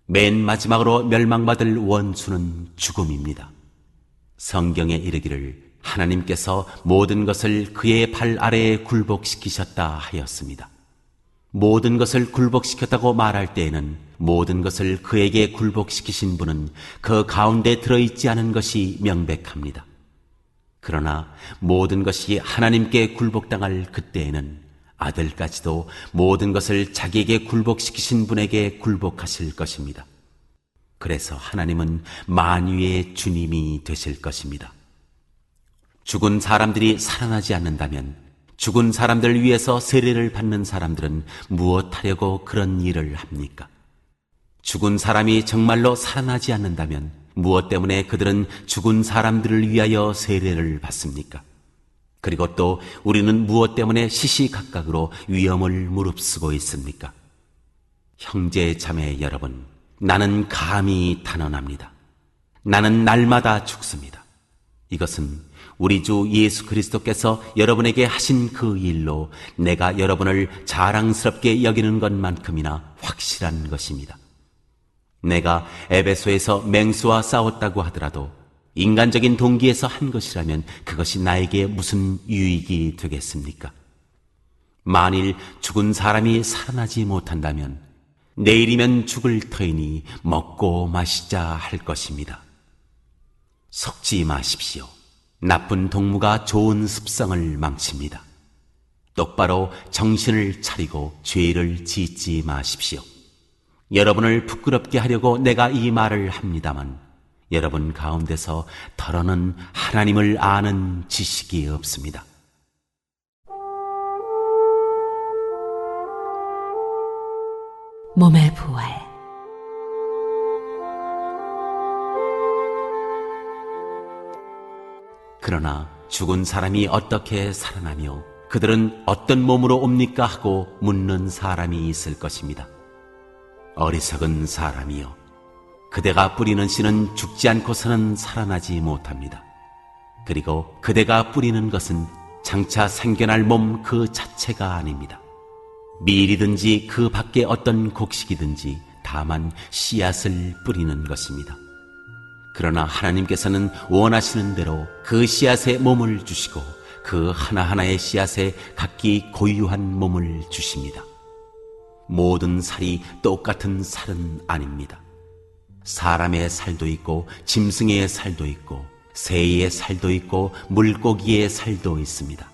맨 마지막으로 멸망받을 원수는 죽음입니다. 성경에 이르기를 하나님께서 모든 것을 그의 발 아래에 굴복시키셨다 하였습니다. 모든 것을 굴복시켰다고 말할 때에는 모든 것을 그에게 굴복시키신 분은 그 가운데 들어있지 않은 것이 명백합니다. 그러나 모든 것이 하나님께 굴복당할 그때에는 아들까지도 모든 것을 자기에게 굴복시키신 분에게 굴복하실 것입니다. 그래서 하나님은 만유의 주님이 되실 것입니다. 죽은 사람들이 살아나지 않는다면 죽은 사람들 위해서 세례를 받는 사람들은 무엇하려고 그런 일을 합니까? 죽은 사람이 정말로 살아나지 않는다면 무엇 때문에 그들은 죽은 사람들을 위하여 세례를 받습니까? 그리고 또 우리는 무엇 때문에 시시각각으로 위험을 무릅쓰고 있습니까? 형제 자매 여러분, 나는 감히 단언합니다. 나는 날마다 죽습니다. 이것은 우리 주 예수 그리스도께서 여러분에게 하신 그 일로 내가 여러분을 자랑스럽게 여기는 것만큼이나 확실한 것입니다. 내가 에베소에서 맹수와 싸웠다고 하더라도 인간적인 동기에서 한 것이라면 그것이 나에게 무슨 유익이 되겠습니까? 만일 죽은 사람이 살아나지 못한다면 내일이면 죽을 터이니 먹고 마시자 할 것입니다. 속지 마십시오. 나쁜 동무가 좋은 습성을 망칩니다. 똑바로 정신을 차리고 죄를 짓지 마십시오. 여러분을 부끄럽게 하려고 내가 이 말을 합니다만 여러분 가운데서 더러는 하나님을 아는 지식이 없습니다. 몸의 부활. 그러나 죽은 사람이 어떻게 살아나며 그들은 어떤 몸으로 옵니까 하고 묻는 사람이 있을 것입니다. 어리석은 사람이여, 그대가 뿌리는 씨는 죽지 않고서는 살아나지 못합니다. 그리고 그대가 뿌리는 것은 장차 생겨날 몸 그 자체가 아닙니다. 밀이든지 그 밖에 어떤 곡식이든지 다만 씨앗을 뿌리는 것입니다. 그러나 하나님께서는 원하시는 대로 그 씨앗에 몸을 주시고 그 하나하나의 씨앗에 각기 고유한 몸을 주십니다. 모든 살이 똑같은 살은 아닙니다. 사람의 살도 있고 짐승의 살도 있고 새의 살도 있고 물고기의 살도 있습니다.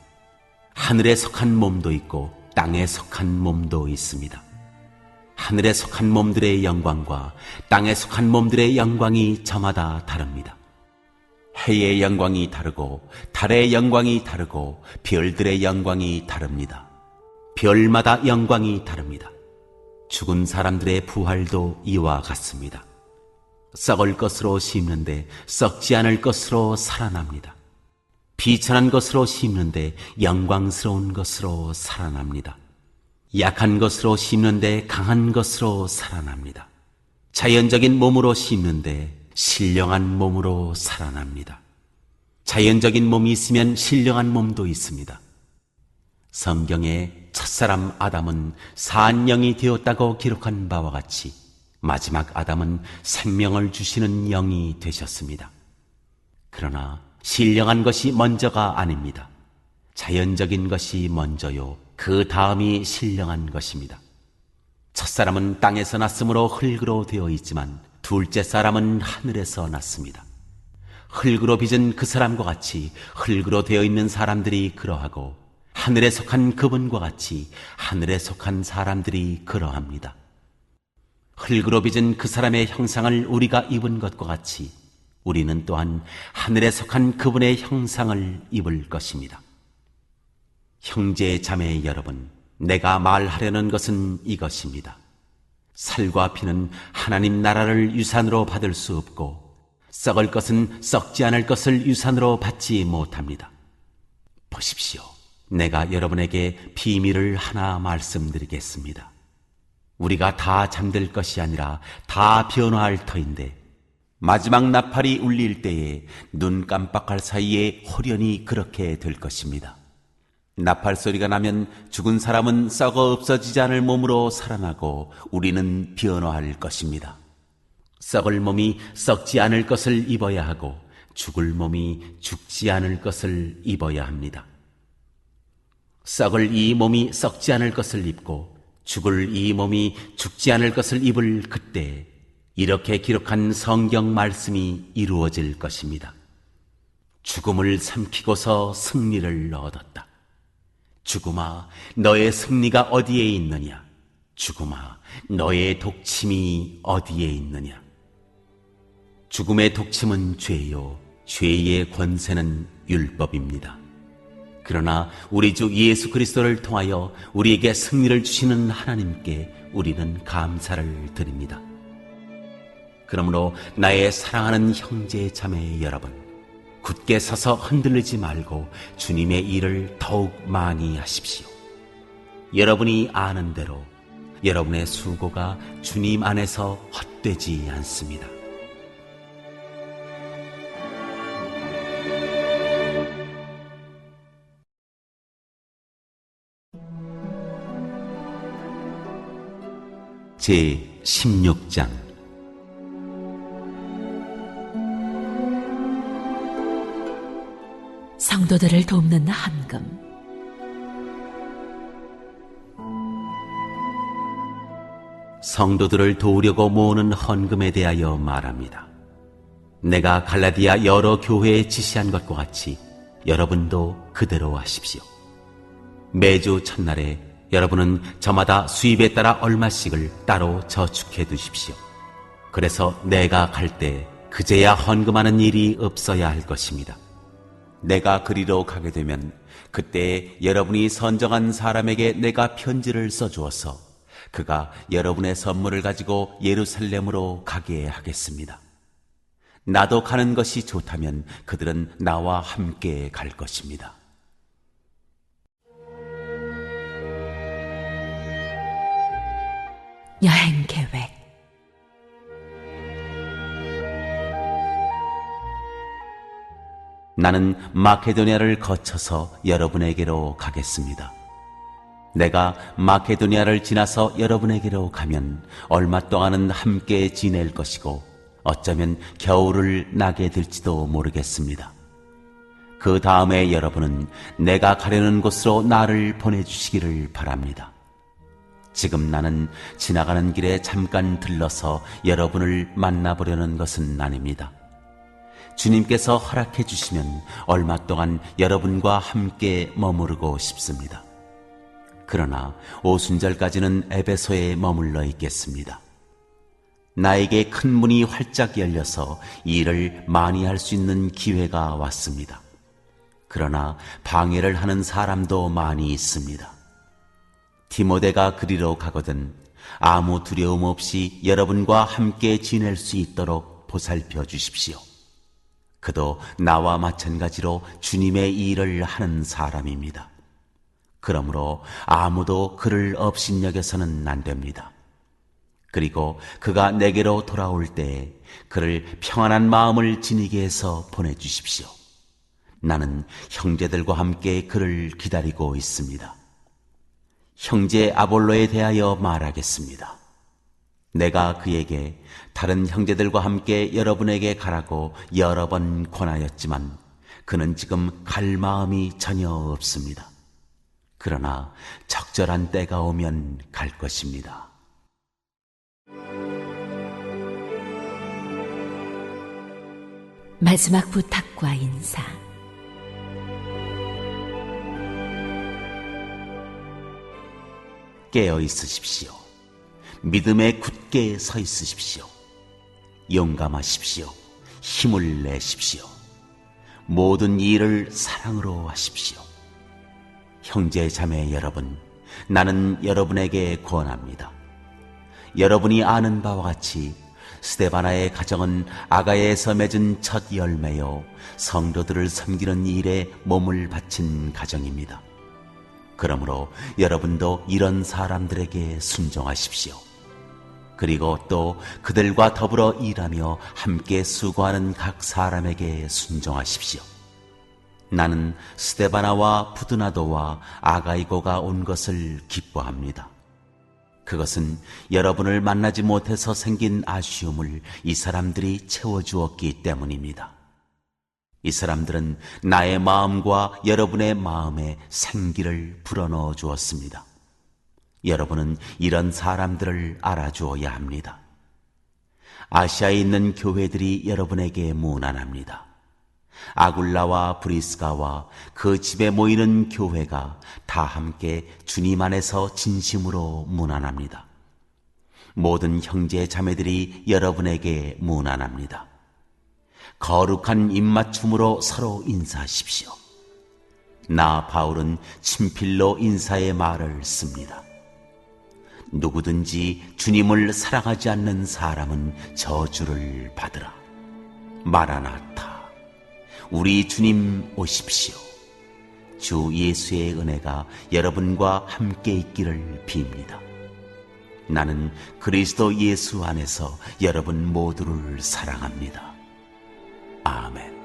하늘에 속한 몸도 있고 땅에 속한 몸도 있습니다. 하늘에 속한 몸들의 영광과 땅에 속한 몸들의 영광이 저마다 다릅니다. 해의 영광이 다르고 달의 영광이 다르고 별들의 영광이 다릅니다. 별마다 영광이 다릅니다. 죽은 사람들의 부활도 이와 같습니다. 썩을 것으로 심는데 썩지 않을 것으로 살아납니다. 비천한 것으로 심는데 영광스러운 것으로 살아납니다. 약한 것으로 심는데 강한 것으로 살아납니다. 자연적인 몸으로 심는데 신령한 몸으로 살아납니다. 자연적인 몸이 있으면 신령한 몸도 있습니다. 성경에 첫사람 아담은 산영이 되었다고 기록한 바와 같이 마지막 아담은 생명을 주시는 영이 되셨습니다. 그러나 신령한 것이 먼저가 아닙니다. 자연적인 것이 먼저요, 그 다음이 신령한 것입니다. 첫사람은 땅에서 났으므로 흙으로 되어 있지만 둘째 사람은 하늘에서 났습니다. 흙으로 빚은 그 사람과 같이 흙으로 되어 있는 사람들이 그러하고 하늘에 속한 그분과 같이 하늘에 속한 사람들이 그러합니다. 흙으로 빚은 그 사람의 형상을 우리가 입은 것과 같이 우리는 또한 하늘에 속한 그분의 형상을 입을 것입니다. 형제 자매 여러분, 내가 말하려는 것은 이것입니다. 살과 피는 하나님 나라를 유산으로 받을 수 없고 썩을 것은 썩지 않을 것을 유산으로 받지 못합니다. 보십시오. 내가 여러분에게 비밀을 하나 말씀드리겠습니다. 우리가 다 잠들 것이 아니라 다 변화할 터인데 마지막 나팔이 울릴 때에 눈 깜빡할 사이에 홀연히 그렇게 될 것입니다. 나팔 소리가 나면 죽은 사람은 썩어 없어지지 않을 몸으로 살아나고 우리는 변화할 것입니다. 썩을 몸이 썩지 않을 것을 입어야 하고 죽을 몸이 죽지 않을 것을 입어야 합니다. 썩을 이 몸이 썩지 않을 것을 입고 죽을 이 몸이 죽지 않을 것을 입을 그때 이렇게 기록한 성경 말씀이 이루어질 것입니다. 죽음을 삼키고서 승리를 얻었다. 죽음아, 너의 승리가 어디에 있느냐? 죽음아, 너의 독침이 어디에 있느냐? 죽음의 독침은 죄요, 죄의 권세는 율법입니다. 그러나 우리 주 예수 그리스도를 통하여 우리에게 승리를 주시는 하나님께 우리는 감사를 드립니다. 그러므로 나의 사랑하는 형제 자매 여러분, 굳게 서서 흔들리지 말고 주님의 일을 더욱 많이 하십시오. 여러분이 아는 대로 여러분의 수고가 주님 안에서 헛되지 않습니다. 제 16장 성도들을 돕는 헌금. 성도들을 도우려고 모으는 헌금에 대하여 말합니다. 내가 갈라디아 여러 교회에 지시한 것과 같이 여러분도 그대로 하십시오. 매주 첫날에 여러분은 저마다 수입에 따라 얼마씩을 따로 저축해 두십시오. 그래서 내가 갈 때 그제야 헌금하는 일이 없어야 할 것입니다. 내가 그리로 가게 되면 그때 여러분이 선정한 사람에게 내가 편지를 써주어서 그가 여러분의 선물을 가지고 예루살렘으로 가게 하겠습니다. 나도 가는 것이 좋다면 그들은 나와 함께 갈 것입니다. 여행 계획. 나는 마케도니아를 거쳐서 여러분에게로 가겠습니다. 내가 마케도니아를 지나서 여러분에게로 가면 얼마 동안은 함께 지낼 것이고 어쩌면 겨울을 나게 될지도 모르겠습니다. 그 다음에 여러분은 내가 가려는 곳으로 나를 보내주시기를 바랍니다. 지금 나는 지나가는 길에 잠깐 들러서 여러분을 만나보려는 것은 아닙니다. 주님께서 허락해 주시면 얼마 동안 여러분과 함께 머무르고 싶습니다. 그러나 오순절까지는 에베소에 머물러 있겠습니다. 나에게 큰 문이 활짝 열려서 일을 많이 할 수 있는 기회가 왔습니다. 그러나 방해를 하는 사람도 많이 있습니다. 디모데가 그리로 가거든 아무 두려움 없이 여러분과 함께 지낼 수 있도록 보살펴 주십시오. 그도 나와 마찬가지로 주님의 일을 하는 사람입니다. 그러므로 아무도 그를 업신여겨서는 안 됩니다. 그리고 그가 내게로 돌아올 때 그를 평안한 마음을 지니게 해서 보내주십시오. 나는 형제들과 함께 그를 기다리고 있습니다. 형제 아볼로에 대하여 말하겠습니다. 내가 그에게 다른 형제들과 함께 여러분에게 가라고 여러 번 권하였지만 그는 지금 갈 마음이 전혀 없습니다. 그러나 적절한 때가 오면 갈 것입니다. 마지막 부탁과 인사. 깨어 있으십시오. 믿음에 굳게 서 있으십시오. 용감하십시오. 힘을 내십시오. 모든 일을 사랑으로 하십시오. 형제 자매 여러분, 나는 여러분에게 권합니다. 여러분이 아는 바와 같이 스데바나의 가정은 아가야에서 맺은 첫 열매요, 성도들을 섬기는 일에 몸을 바친 가정입니다. 그러므로 여러분도 이런 사람들에게 순종하십시오. 그리고 또 그들과 더불어 일하며 함께 수고하는 각 사람에게 순종하십시오. 나는 스데바나와 부드나도와 아가이고가 온 것을 기뻐합니다. 그것은 여러분을 만나지 못해서 생긴 아쉬움을 이 사람들이 채워주었기 때문입니다. 이 사람들은 나의 마음과 여러분의 마음에 생기를 불어넣어 주었습니다. 여러분은 이런 사람들을 알아주어야 합니다. 아시아에 있는 교회들이 여러분에게 문안합니다. 아굴라와 브리스가와 그 집에 모이는 교회가 다 함께 주님 안에서 진심으로 문안합니다. 모든 형제 자매들이 여러분에게 문안합니다. 거룩한 입맞춤으로 서로 인사하십시오. 나 바울은 친필로 인사의 말을 씁니다. 누구든지 주님을 사랑하지 않는 사람은 저주를 받으라. 마라나타. 우리 주님 오십시오. 주 예수의 은혜가 여러분과 함께 있기를 빕니다. 나는 그리스도 예수 안에서 여러분 모두를 사랑합니다. 아멘.